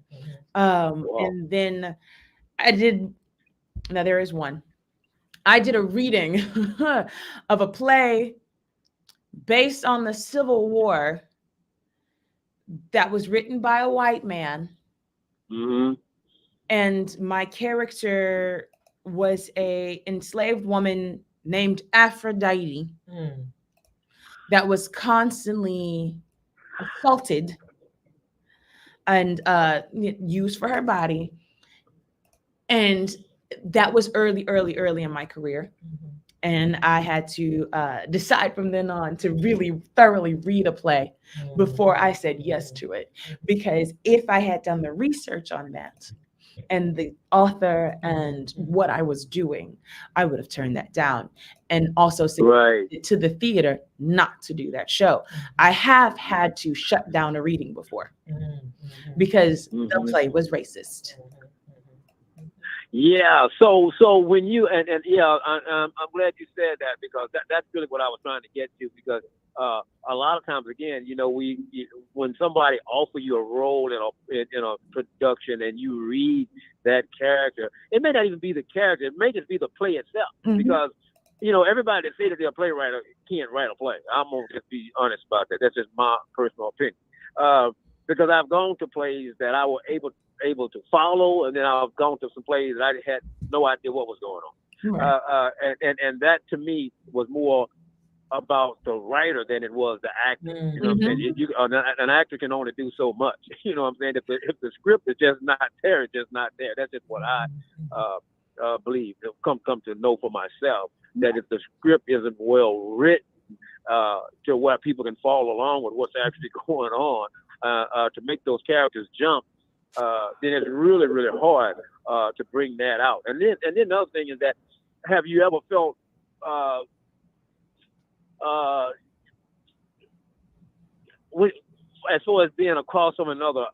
Wow. And then I did. Now there is one. I did a reading of a play based on the Civil War that was written by a white man. Mm-hmm. And my character was a enslaved woman named Aphrodite that was constantly assaulted and used for her body. And that was early in my career. And I had to decide from then on to really thoroughly read a play before I said yes to it. Because if I had done the research on that and the author and what I was doing, I would have turned that down and also suggested to the theater not to do that show. I have had to shut down a reading before because the play was racist. Yeah. So when you and yeah, I'm glad you said that because that's really what I was trying to get to because a lot of times again, when somebody offer you a role in a production and you read that character, it may not even be the character, it may just be the play itself because everybody that says that they're a playwright can't write a play. I'm gonna just be honest about that. That's just my personal opinion. Because I've gone to plays that I was able to follow, and then I've gone to some plays that I had no idea what was going on. Right. And that to me was more about the writer than it was the actor. You know what I'm saying? An actor can only do so much. You know what I'm saying? If the script is just not there, it's just not there. That's just what I believe. Come to know for myself that if the script isn't well written to where people can follow along with what's actually going on, to make those characters jump, then it's really, really hard to bring that out. And then the other thing is that, have you ever felt as far as being across from another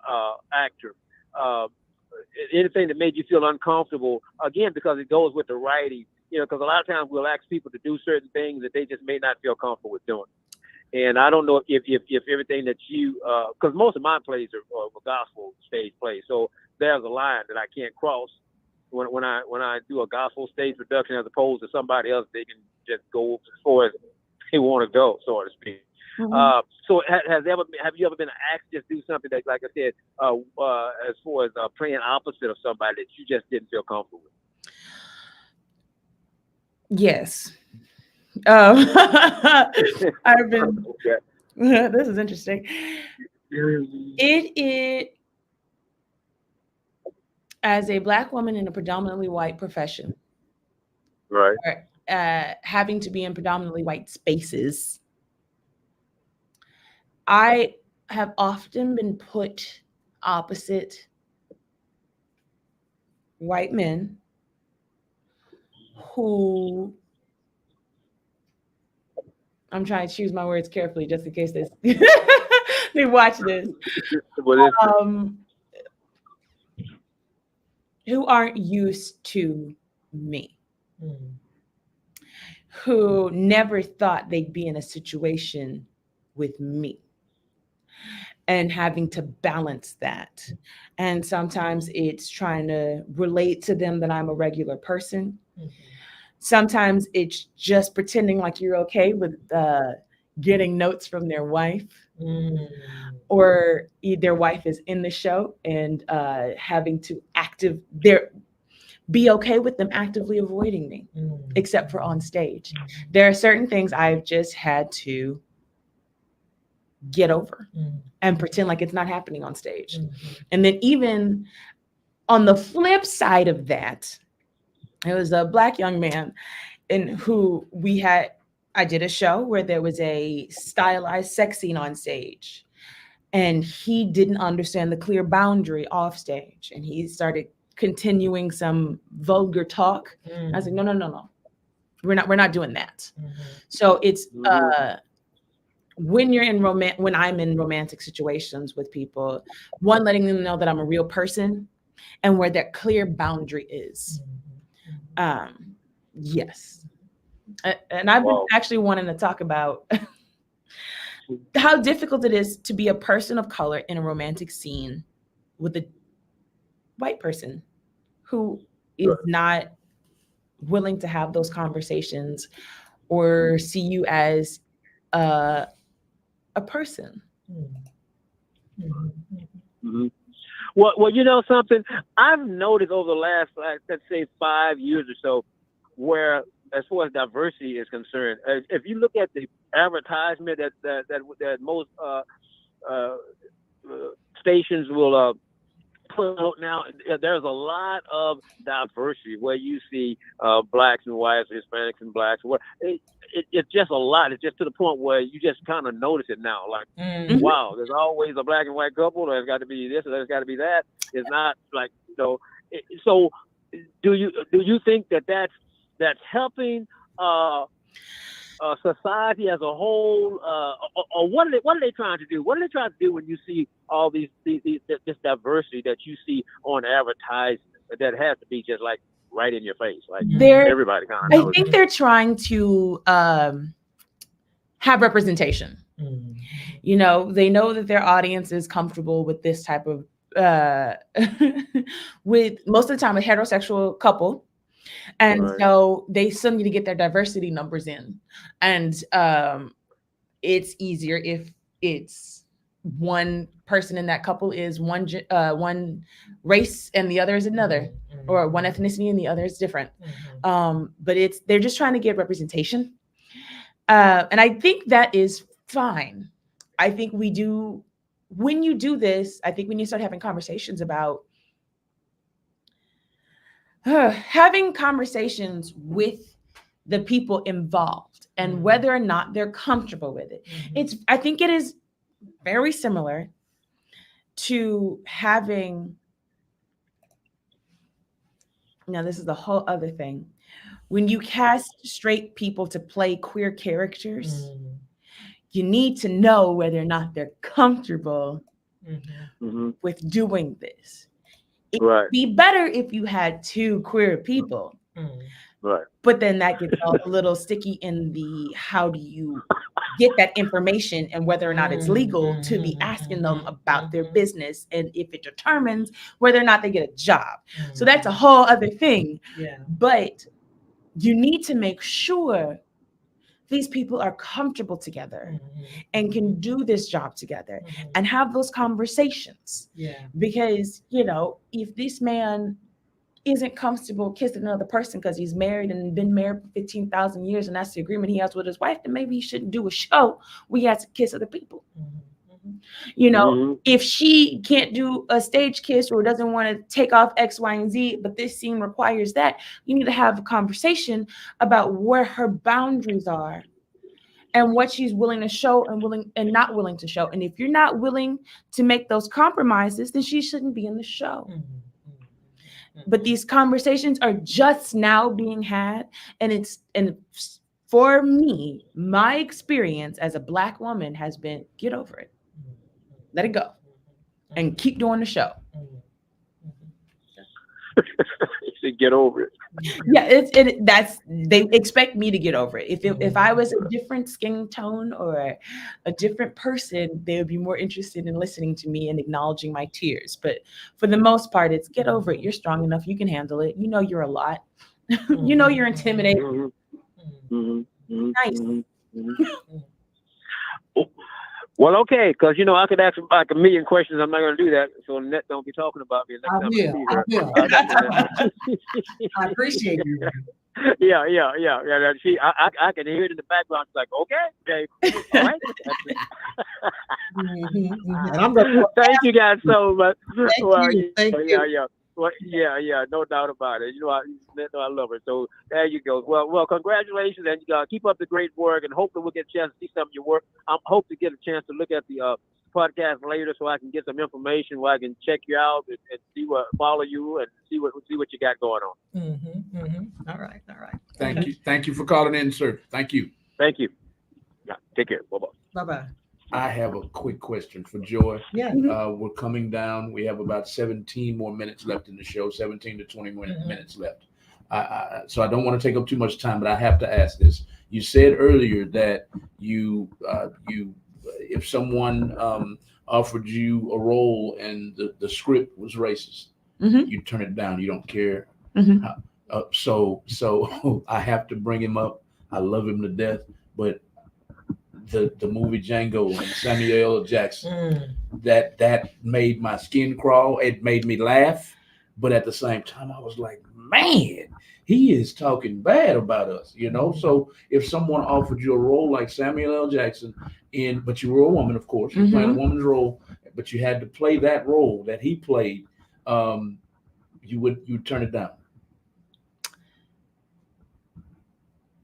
actor, uh, anything that made you feel uncomfortable, again, because it goes with the writing, because a lot of times we'll ask people to do certain things that they just may not feel comfortable with doing. And I don't know if everything that you, because most of my plays are gospel stage plays, so there's a line that I can't cross when I do a gospel stage production, as opposed to somebody else. They can just go as far as they want to go, so to speak. Mhm. So have you ever been asked to just do something that, like I said, as far as playing opposite of somebody that you just didn't feel comfortable with? Yes. I've been. Okay. This is interesting. It as a Black woman in a predominantly white profession, Right. or having to be in predominantly white spaces, I have often been put opposite white men who, I'm trying to choose my words carefully just in case they watch this, um, who aren't used to me, who never thought they'd be in a situation with me, and having to balance that. And sometimes it's trying to relate to them that I'm a regular person. Sometimes it's just pretending like you're okay with getting notes from their wife, or their wife is in the show, and having to be okay with them actively avoiding me, except for on stage. There are certain things I've just had to get over and pretend like it's not happening on stage. And then even on the flip side of that, it was a Black young man I did a show where there was a stylized sex scene on stage, and he didn't understand the clear boundary off stage, and he started continuing some vulgar talk. I was like, no. We're not doing that. So it's when I'm in romantic situations with people, one, letting them know that I'm a real person and where that clear boundary is. Yes. And I've been actually wanting to talk about how difficult it is to be a person of color in a romantic scene with a white person who is not willing to have those conversations or see you as a person. Mm-hmm. Well, you know something? I've noticed over the last, let's say, 5 years or so, where as far as diversity is concerned, if you look at the advertisement that most stations will put out now, there's a lot of diversity where you see blacks and whites, Hispanics and blacks. It's just a lot. It's just to the point where you just kind of notice it now. Like, wow, there's always a black and white couple. There's got to be this, or there's got to be that. It's not like so. So, do you think that's helping society as a whole, or what are they trying to do? What are they trying to do when you see all this diversity that you see on advertising that has to be just like right in your face, like everybody kind of knows. I think they're trying to have representation. You know, they know that their audience is comfortable with this type of with most of the time a heterosexual couple. And so they still need to get their diversity numbers in. And it's easier if it's one person in that couple is one race and the other is another, or one ethnicity and the other is different. But they're just trying to get representation. And I think that is fine. I think when you do this, I think when you start having conversations about having conversations with the people involved and whether or not they're comfortable with it. I think it is very similar to having, now this is the whole other thing. When you cast straight people to play queer characters, you need to know whether or not they're comfortable with doing this. It would be better if you had two queer people. Right. But then that gets all a little sticky in the how do you get that information and whether or not it's legal to be asking them about their business and if it determines whether or not they get a job. So that's a whole other thing. Yeah. But you need to make sure these people are comfortable together and can do this job together and have those conversations. Yeah. Because, if this man isn't comfortable kissing another person because he's married and been married for 15,000 years and that's the agreement he has with his wife, then maybe he shouldn't do a show where he has to kiss other people. If she can't do a stage kiss or doesn't want to take off X, Y, and Z, but this scene requires that, you need to have a conversation about where her boundaries are and what she's willing to show and not willing to show. And if you're not willing to make those compromises, then she shouldn't be in the show. But these conversations are just now being had, and for me, my experience as a Black woman has been get over it, let it go, and keep doing the show. You should get over it. Yeah, they expect me to get over it. If I was a different skin tone or a different person, they would be more interested in listening to me and acknowledging my tears. But for the most part, it's get over it. You're strong enough. You can handle it. You're a lot. You're intimidating. Nice. Well, okay, because I could ask like a million questions. I'm not going to do that, so Annette don't be talking about me. I will. I appreciate you. Yeah. I can hear it in the background. It's like, okay, all right. And I'm gonna Thank you guys so much. Thank you. Yeah. Well, yeah, no doubt about it. I love her. So there you go. Well, congratulations, and keep up the great work. And hopefully we'll get a chance to see some of your work. I hope to get a chance to look at the podcast later, so I can get some information where I can check you out and follow you and see what you got going on. All right. Thank you for calling in, sir. Thank you. Thank you. Yeah, take care. Bye. I have a quick question for Joy. Yeah. We're coming down. We have about 17 more minutes left in the show, 17 to 20 minutes left. So I don't want to take up too much time, but I have to ask this. You said earlier that you if someone offered you a role and the script was racist, you turn it down. You don't care. So I have to bring him up. I love him to death, but the movie Django and Samuel L. Jackson, that made my skin crawl. It made me laugh, but at the same time, I was like, man, he is talking bad about us, So if someone offered you a role like Samuel L. Jackson, but you were a woman, of course, you're playing a woman's role, but you had to play that role that he played, you would turn it down.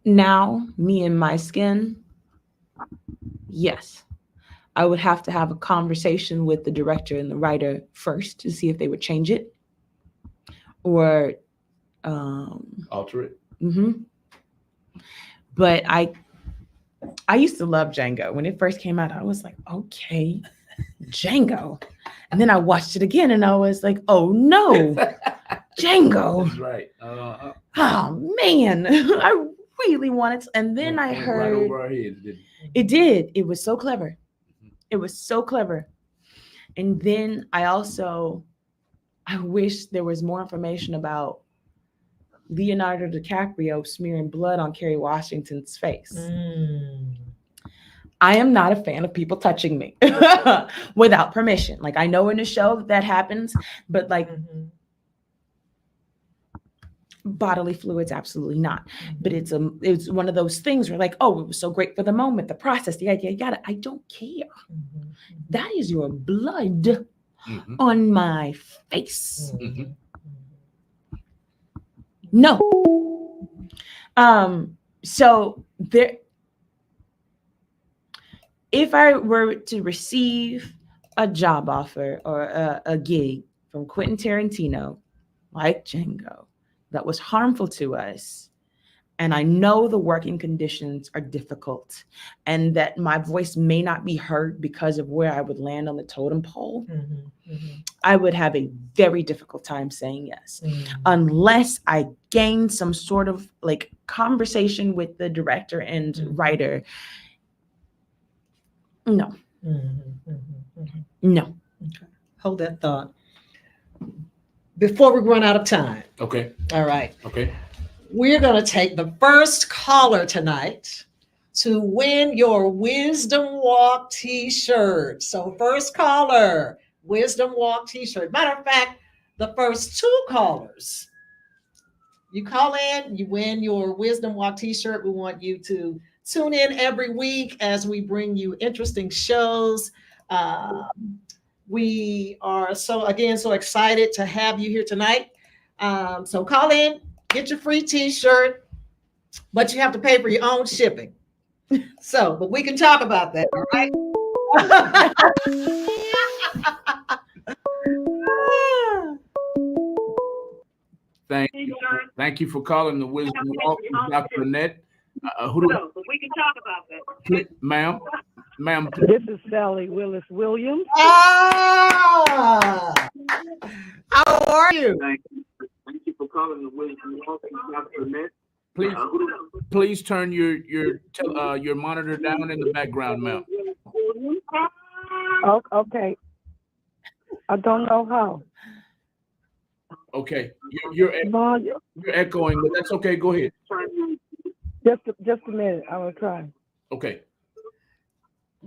Now, me and my skin, yes. I would have to have a conversation with the director and the writer first to see if they would change it or alter it. But I used to love Django. When it first came out, I was like, okay, Django. And then I watched it again and I was like, oh no, Django. That's right. Oh man, I really wanted to. And then I heard right over our heads, didn't it? It did. It was so clever. It was so clever. And then I wish there was more information about Leonardo DiCaprio smearing blood on Kerry Washington's face. I am not a fan of people touching me without permission. Like, I know in the show that happens, but like bodily fluids, absolutely not. But it's one of those things where like, oh, it was so great for the moment, the process, the idea, I don't care. That is your blood on my face. No. So there, if I were to receive a job offer or a gig from Quentin Tarantino, like Django, that was harmful to us, And I know the working conditions are difficult and that my voice may not be heard because of where I would land on the totem pole. I would have a very difficult time saying yes unless I gain some sort of like conversation with the director and writer. No. No. Okay. Hold that thought. Before we run out of time. Okay. All right. Okay. We're going to take the first caller tonight to win your Wisdom Walk t-shirt. So first caller, Wisdom Walk t-shirt. Matter of fact, the first two callers, you call in, you win your Wisdom Walk t-shirt. We want you to tune in every week as we bring you interesting shows. We are so excited to have you here tonight. So call in, get your free t-shirt, but you have to pay for your own shipping. So, but we can talk about that, all right? Thank you for calling the Wisdom Walk with Dr. Annette. We can talk about that. Ma'am. This is Sally Willis-Williams. Ah, how are you? Thank you for calling the Wisdom Walk with Dr. Annette. Please turn your monitor down in the background, ma'am. Oh, okay. I don't know how. Okay, you're echoing, but that's okay. Go ahead. Just a minute. I will try. Okay.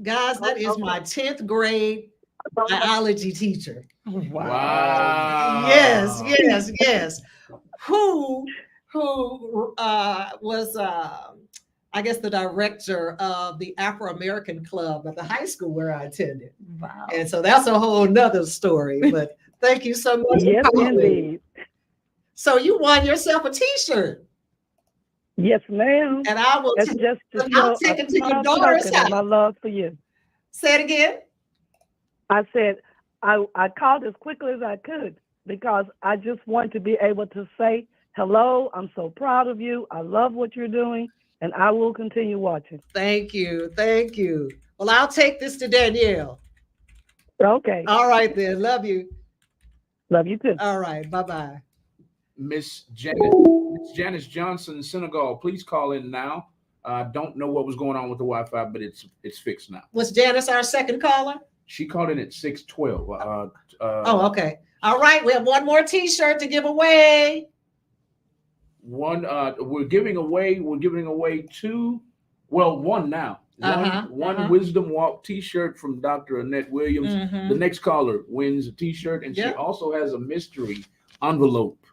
Guys, that is my 10th grade biology teacher. Wow. Yes. Who was I guess the director of the Afro-American Club at the high school where I attended. Wow. And so that's a whole nother story. But thank you so much. Yes, indeed. So you won yourself a t-shirt. Yes, ma'am. And I will That's just to show take it to your daughter's house. My love for you. Say it again. I said I called as quickly as I could because I just want to be able to say hello. I'm so proud of you. I love what you're doing, and I will continue watching. Thank you. Well, I'll take this to Danielle. Okay. All right then. Love you. Love you too. All right. Bye-bye. Miss Janice Johnson, Senegal, please call in now. I don't know what was going on with the Wi-Fi, but it's fixed now. Was Janice our second caller? She called in at 612. Okay. All right. We have one more t-shirt to give away. We're giving away two. Well, one now. One Wisdom Walk t-shirt from Dr. Annette Williams. The next caller wins a t-shirt, and she also has a mystery envelope.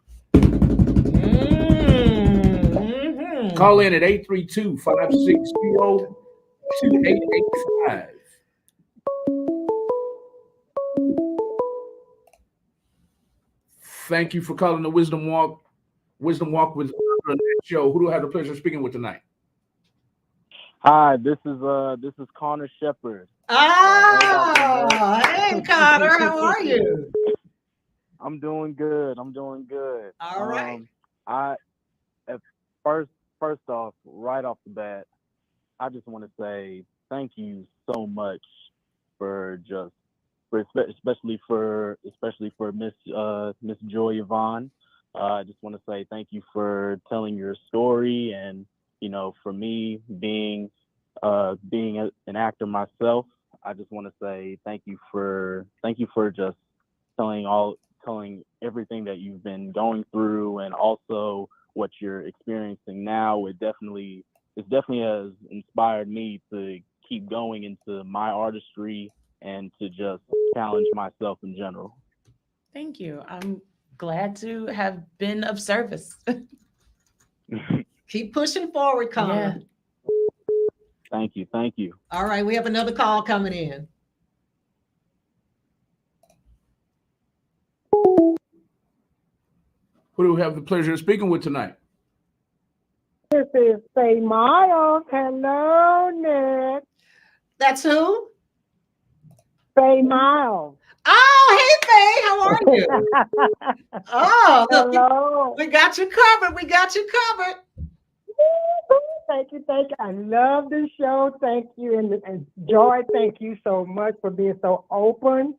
Call in at 832-560-2885. Thank you for calling the Wisdom Walk with Dr. Annette show. Who do I have the pleasure of speaking with tonight? Hi, this is Connor Shepard. Hey Connor, how are you? I'm doing good. All right. First off, right off the bat, I just want to say thank you so much especially for Miss Joy Yvonne. I just want to say thank you for telling your story, and for me being an actor myself, I just want to say thank you for just telling everything that you've been going through, and also what you're experiencing now. It definitely has inspired me to keep going into my artistry and to just challenge myself in general. Thank you. I'm glad to have been of service. Keep pushing forward, Connor. Yeah. Thank you. All right, we have another call coming in. Who do we have the pleasure of speaking with tonight? This is Faye Miles. Hello, Nick. That's who? Faye Miles. Oh, hey Faye, how are you? Oh, look, hello. we got you covered. Thank you. I love the show. Thank you. And Joy, thank you so much for being so open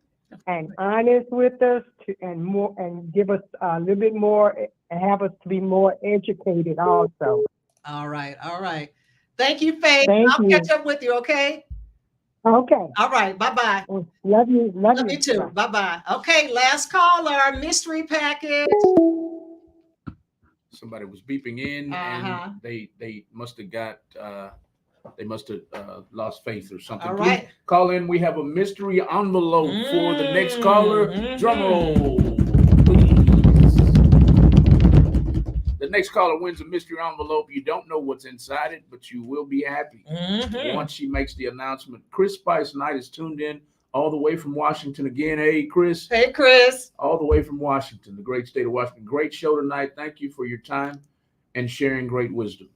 and honest with us and give us a little bit more and have us to be more educated also. All right. Thank you, Faith. Thank I'll you. catch up with you, okay? Okay. All right. Bye-bye. Love you. Love you too. Bye-bye. Okay, last caller, mystery package. Somebody was beeping in, and they must have got lost faith or something. All right. Please call in. We have a mystery envelope for the next caller. Drum roll, please. The next caller wins a mystery envelope. You don't know what's inside it, but you will be happy once she makes the announcement. Chris Spice Knight is tuned in all the way from Washington again. Hey, Chris. Hey, Chris. All the way from Washington, the great state of Washington. Great show tonight. Thank you for your time and sharing great wisdom.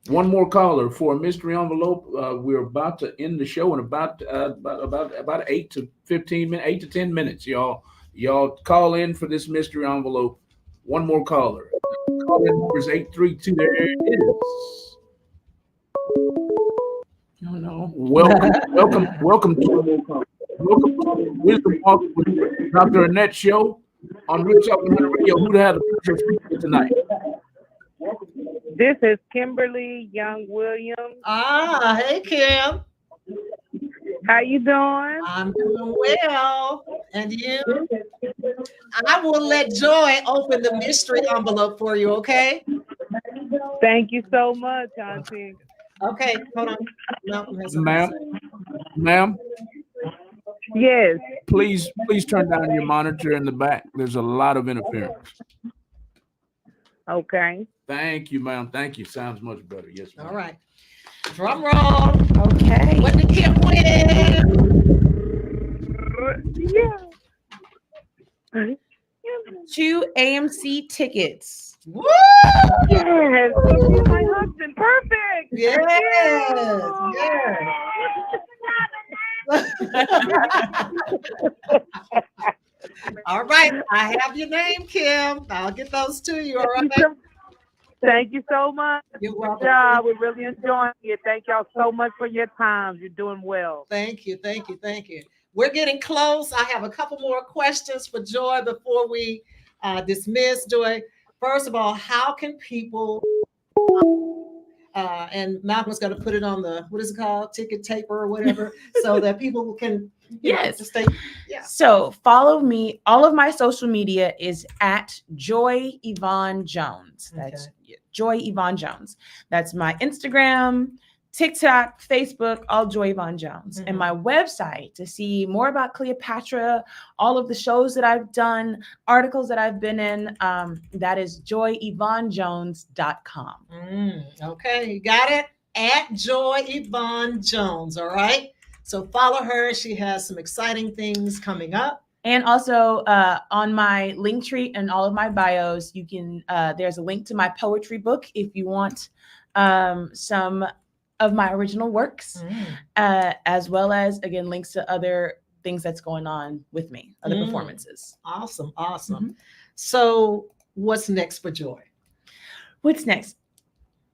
One more caller for a mystery envelope. We're about to end the show in about 8 to 10 minutes. Y'all call in for this mystery envelope. One more caller. Call in number is 832. There it is. No. Welcome to Wisdom Walk with Dr. Annette show on Real Talk 100 Radio. Who had the pleasure of speaking tonight? This is Kimberly Young Williams. Hey, Kim. How you doing? I'm doing well. And you? I will let Joy open the mystery envelope for you, okay? Thank you so much, Auntie. Okay, hold on. Malcolm has something to say. Ma'am. Yes. Please turn down your monitor in the back. There's a lot of interference. Okay. Thank you, ma'am. Thank you. Sounds much better. Yes, ma'am. All right. Drum roll. Okay. What did Kim win? Yeah. 2 AMC tickets. Woo! Yes. My husband. Perfect. Yes. All right. I have your name, Kim. I'll get those to you. All right. Thank you so much. You're Good welcome. job. We're really enjoying it. Thank y'all so much for your time. You're doing well. Thank you. We're getting close. I have a couple more questions for Joy before we dismiss. Joy, first of all, how can people, and Malcolm's going to put it on the, what is it called? Ticket taper or whatever, so that people can, stay. Yeah. So follow me. All of my social media is at Joy Yvonne Jones. That's Joy Yvonne Jones. That's my Instagram, TikTok, Facebook, all Joy Yvonne Jones. And my website to see more about Cleopatra, all of the shows that I've done, articles that I've been in, that is joyyvonnejones.com. Okay, you got it? At Joy Yvonne Jones, all right? So follow her. She has some exciting things coming up. And also on my Linktree and all of my bios, you can, there's a link to my poetry book if you want some of my original works, as well as, again, links to other things that's going on with me, other performances. Awesome. So what's next for Joy? What's next?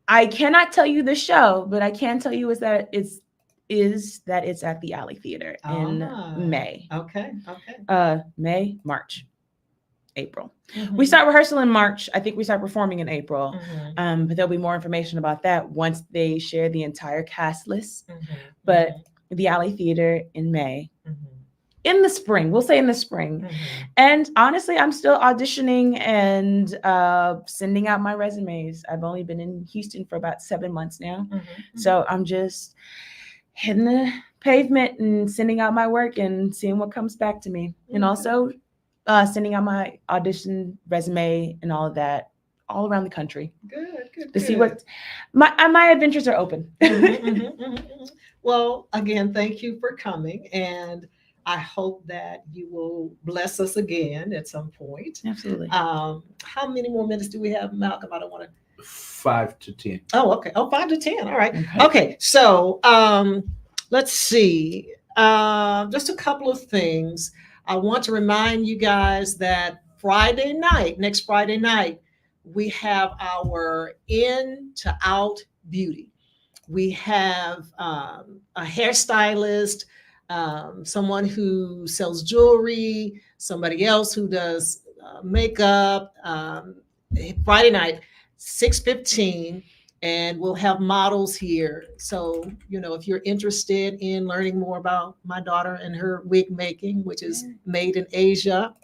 I cannot tell you the show, but I can tell you is that it's at the Alley Theater in May. Okay. May, March, April. We start rehearsal in March. I think we start performing in April. But there'll be more information about that once they share the entire cast list. But the Alley Theater in May. In the spring, we'll say in the spring. And honestly, I'm still auditioning and sending out my resumes. I've only been in Houston for about 7 months now. So I'm just hitting the pavement and sending out my work and seeing what comes back to me. And also sending out my audition resume and all of that all around the country. Good. To see what my adventures are open. Well, again, thank you for coming. And I hope that you will bless us again at some point. Absolutely. How many more minutes do we have, Malcolm? I don't want to. 5 to 10. Oh, okay. 5 to 10. All right. Okay. So let's see. Just a couple of things. I want to remind you guys that next Friday night, we have our in to out beauty. We have a hairstylist, someone who sells jewelry, somebody else who does makeup. Friday night, 6:15, and we'll have models here. So, if you're interested in learning more about my daughter and her wig making, which is made in Asia,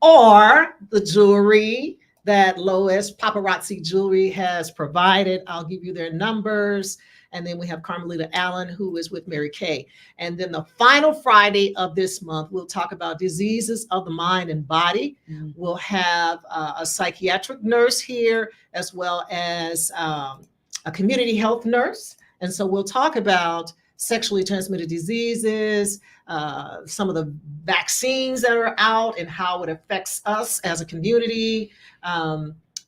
or the jewelry that Lois Paparazzi Jewelry has provided, I'll give you their numbers. And then we have Carmelita Allen, who is with Mary Kay. And then the final Friday of this month, we'll talk about diseases of the mind and body. We'll have a psychiatric nurse here, as well as a community health nurse. And so we'll talk about sexually transmitted diseases, some of the vaccines that are out and how it affects us as a community.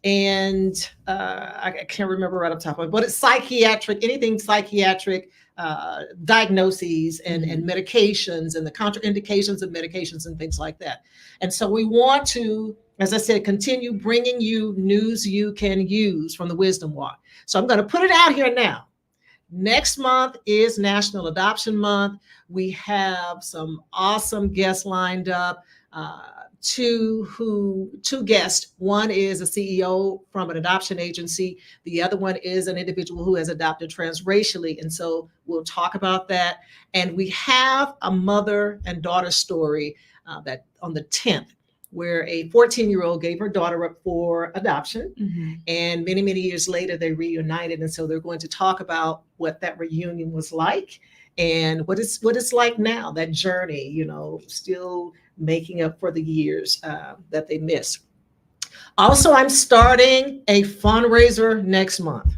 And I can't remember right off the top of it, but it's psychiatric, anything psychiatric, diagnoses and medications and the contraindications of medications and things like that. And so we want to, as I said, continue bringing you news you can use from the Wisdom Walk. So I'm going to put it out here now. Next month is National Adoption Month. We have some awesome guests lined up. Two guests. One is a CEO from an adoption agency. The other one is an individual who has adopted transracially. And so we'll talk about that. And we have a mother and daughter story that on the 10th, where a 14-year-old gave her daughter up for adoption. And many, many years later, they reunited. And so they're going to talk about what that reunion was like and what it's like now, that journey, still making up for the years that they missed. Also, I'm starting a fundraiser next month.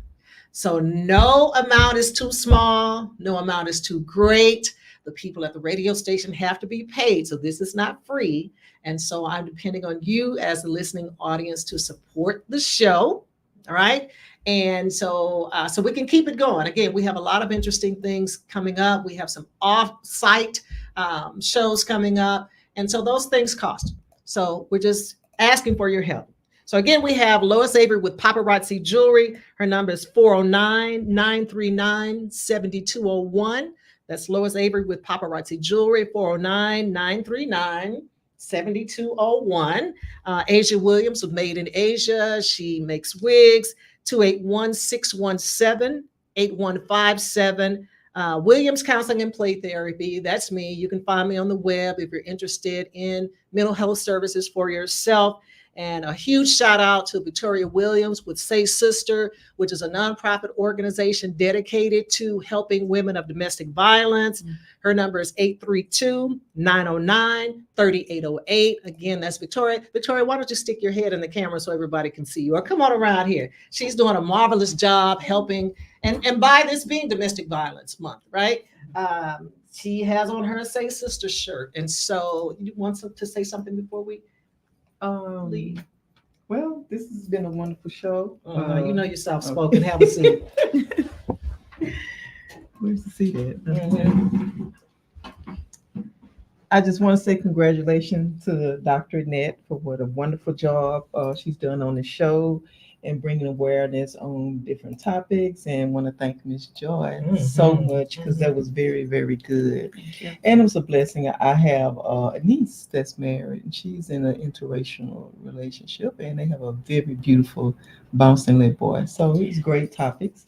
So no amount is too small. No amount is too great. The people at the radio station have to be paid. So this is not free. And so I'm depending on you as a listening audience to support the show. All right. And so we can keep it going. Again, we have a lot of interesting things coming up. We have some off-site shows coming up. And so those things cost. So we're just asking for your help. So again, we have Lois Avery with Paparazzi Jewelry. Her number is 409-939-7201. That's Lois Avery with Paparazzi Jewelry, 409-939-7201. Asia Williams with Made in Asia. She makes wigs, 281-617-8157. Williams Counseling and Play Therapy. That's me. You can find me on the web if you're interested in mental health services for yourself. And a huge shout out to Victoria Williams with Say Sister, which is a nonprofit organization dedicated to helping women of domestic violence. Her number is 832-909-3808. Again, that's Victoria. Victoria, why don't you stick your head in the camera so everybody can see you? Or come on around here. She's doing a marvelous job helping. And by this being Domestic Violence Month, right? She has on her Say Sister shirt. And so you want to say something before we leave? Well, this has been a wonderful show. You know you're soft-spoken. Have a seat. Where's the seat at? I just want to say congratulations to Dr. Annette for what a wonderful job she's done on the show and bringing awareness on different topics, and want to thank Miss Joy so much because that was very, very good. And it was a blessing. I have a niece that's married and she's in an interracial relationship, and they have a very beautiful bouncing little boy. So it was great topics.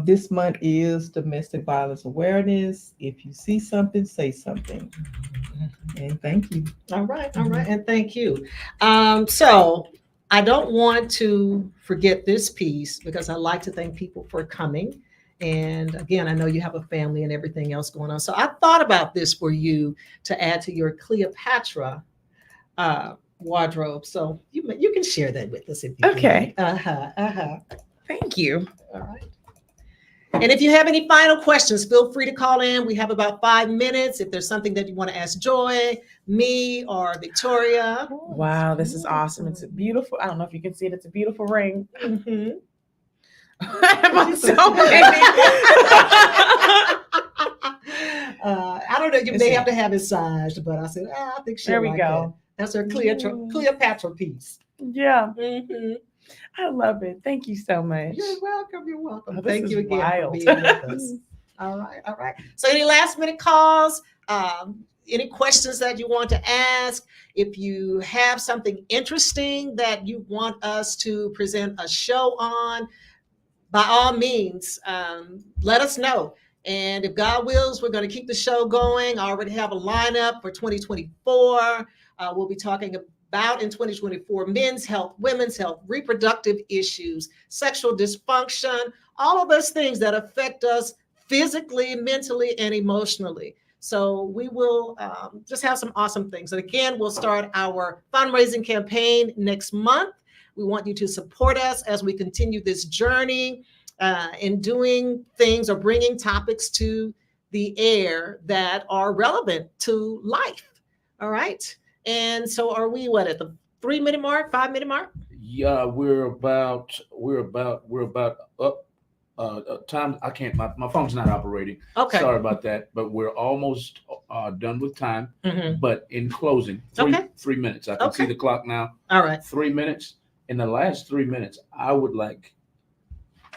This month is Domestic Violence Awareness. If you see something, say something. And thank you. All right. And thank you. So I don't want to forget this piece because I like to thank people for coming. And again, I know you have a family and everything else going on. So I thought about this for you to add to your Cleopatra wardrobe. So you can share that with us if you Okay. can. Thank you. All right. And if you have any final questions, feel free to call in. We have about 5 minutes. If there's something that you want to ask Joy, me, or Victoria. Wow, this is awesome. It's a beautiful, I don't know if you can see it. It's a beautiful ring. Mm-hmm. So many. I don't know. You may have to have it sized, but I said, I think she'll There we like go. That's her Cleopatra piece. Yeah, Mhm. I love it. Thank you so much. You're welcome. You're welcome. Oh, this Thank is you again wild. for being with us. All right. All right. So any last minute calls? Any questions that you want to ask? If you have something interesting that you want us to present a show on, by all means, let us know. And if God wills, we're going to keep the show going. I already have a lineup for 2024. We'll be talking about in 2024 men's health, women's health, reproductive issues, sexual dysfunction, all of those things that affect us physically, mentally, and emotionally. So we will just have some awesome things. And again, we'll start our fundraising campaign next month. We want you to support us as we continue this journey in doing things or bringing topics to the air that are relevant to life. All right. And so are we at the 3-minute mark, 5-minute mark? Yeah, we're about up. Time I can't. My phone's not operating. Okay. Sorry about that, but we're almost done with time. Mhm. But in closing, three minutes. I can see the clock now. All right. 3 minutes. In the last 3 minutes, I would like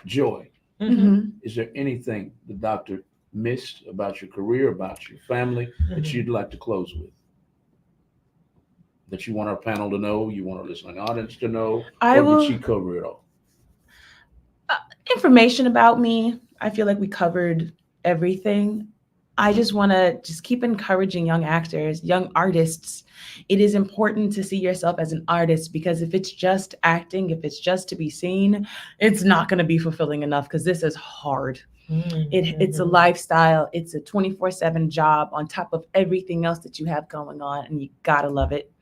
Joy. Mhm. Is there anything the doctor missed about your career, about your family, that you'd like to close with? That you want our panel to know, you want our listening audience to know, did she cover it all? Information about me. I feel like we covered everything. I just want to keep encouraging young actors, young artists. It is important to see yourself as an artist, because if it's just acting, if it's just to be seen, it's not going to be fulfilling enough, because this is hard. It's a lifestyle. It's a 24/7 job on top of everything else that you have going on, and you got to love it.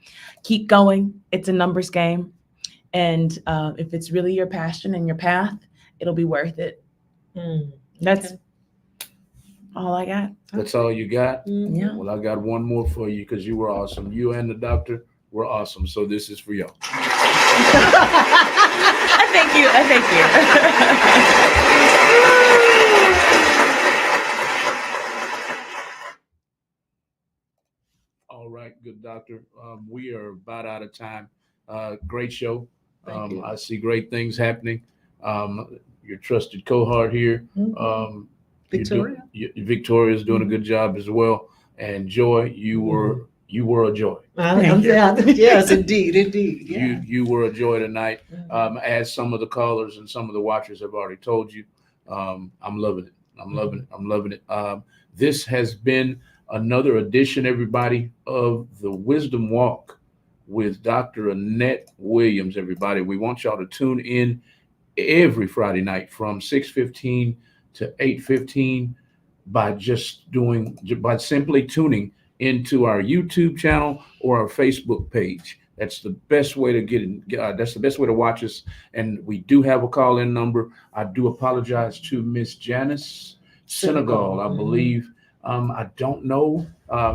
Keep going. It's a numbers game. And if it's really your passion and your path, it'll be worth it. That's all I got. That's all you got? Yeah. Well, I got one more for you, because you were awesome. You and the doctor were awesome. So this is for y'all. I thank you. All right, good doctor. We are about out of time. Great show. Thank you. I see great things happening. Your trusted cohort here. Victoria. Victoria's doing a good job as well. And Joy, you were a joy. Yes, indeed. Yeah. You were a joy tonight. As some of the callers and some of the watchers have already told you, I'm loving it. I'm loving it. This has been another edition, everybody, of the Wisdom Walk with Dr. Annette Williams. Everybody, we want y'all to tune in every Friday night from 6:15 to 8:15 by simply tuning into our YouTube channel or our Facebook page. That's the best way to that's the best way to watch us. And we do have a call-in number. I do apologize to Miss Janice Senegal, I believe. I don't know.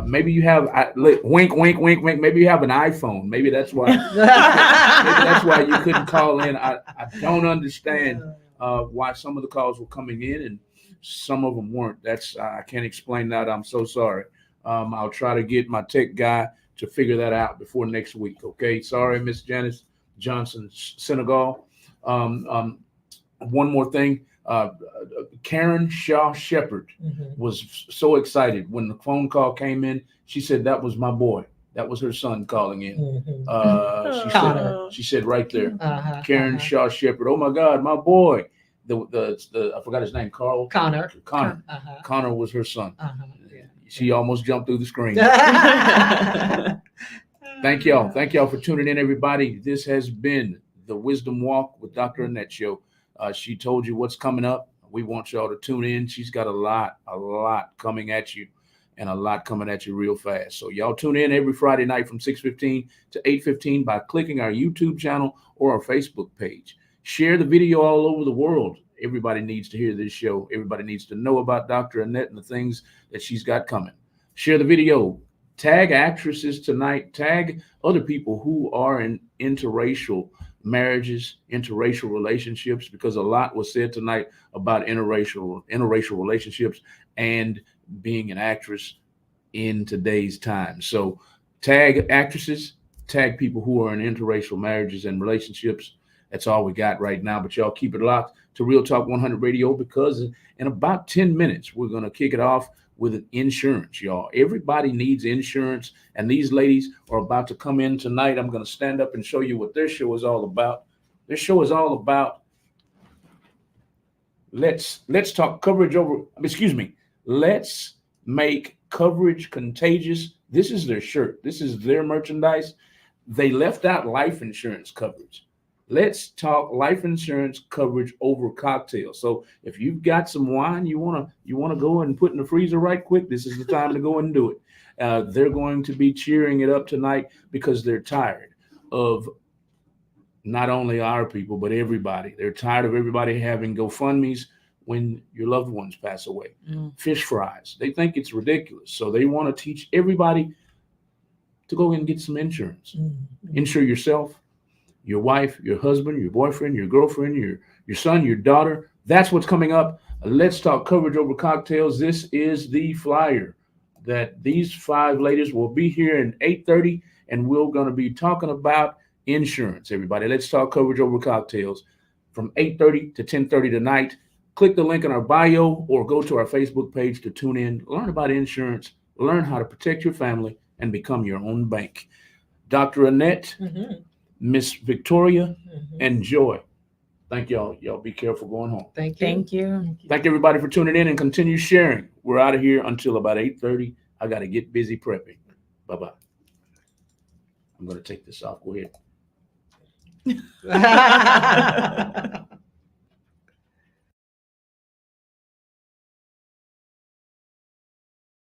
Maybe you have wink, wink, wink, wink. Maybe you have an iPhone. Maybe that's why. Maybe that's why you couldn't call in. I don't understand why some of the calls were coming in and some of them weren't. I can't explain that. I'm so sorry. I'll try to get my tech guy to figure that out before next week. Okay. Sorry, Miss Janice Johnson Senegal. One more thing. Karen Shaw Shepherd was so excited when the phone call came in. She said that was my boy. That was her son calling in. She said right there, Karen Shaw Shepherd. Oh my God, my boy. The I forgot his name. Connor. Connor was her son. She almost jumped through the screen. Thank y'all. Thank y'all for tuning in, everybody. This has been the Wisdom Walk with Dr. Annette Show. She told you what's coming up. We want y'all to tune in. She's got a lot coming at you, and a lot coming at you real fast. So y'all tune in every Friday night from 6:15 to 8:15 by clicking our YouTube channel or our Facebook page. Share the video all over the world. Everybody needs to hear this show. Everybody needs to know about Dr. Annette and the things that she's got coming. Share the video. Tag actresses tonight. Tag other people who are in interracial marriages, interracial relationships, because a lot was said tonight about interracial relationships and being an actress in today's time. So tag actresses, tag people who are in interracial marriages and relationships. That's all we got right now. But y'all keep it locked to Real Talk 100 Radio, because in about 10 minutes, we're going to kick it off with an insurance, y'all. Everybody needs insurance, and these ladies are about to come in tonight. I'm going to stand up and show you what their show is all about. Their show is all about let's talk coverage over, excuse me, let's make coverage contagious. This is their shirt. This is their merchandise. They left out life insurance coverage. Let's talk life insurance coverage over cocktails. So if you've got some wine you wanna go and put in the freezer right quick, this is the time to go and do it. They're going to be cheering it up tonight because they're tired of not only our people but everybody. They're tired of everybody having GoFundMes when your loved ones pass away. Fish fries. They think it's ridiculous, so they want to teach everybody to go and get some insurance. Insure yourself, your wife, your husband, your boyfriend, your girlfriend, your son, your daughter. That's what's coming up. Let's talk coverage over cocktails. This is the flyer that these 5 ladies will be here at 8:30, and we're going to be talking about insurance. Everybody, let's talk coverage over cocktails from 8:30 to 10:30 tonight. Click the link in our bio or go to our Facebook page to tune in, learn about insurance, learn how to protect your family, and become your own bank. Dr. Annette, Miss Victoria, and Joy. Thank y'all. Y'all be careful going home. Thank you. Thank you. Thank everybody for tuning in and continue sharing. We're out of here until about 8:30. I got to get busy prepping. Bye-bye. I'm going to take this off. Go ahead.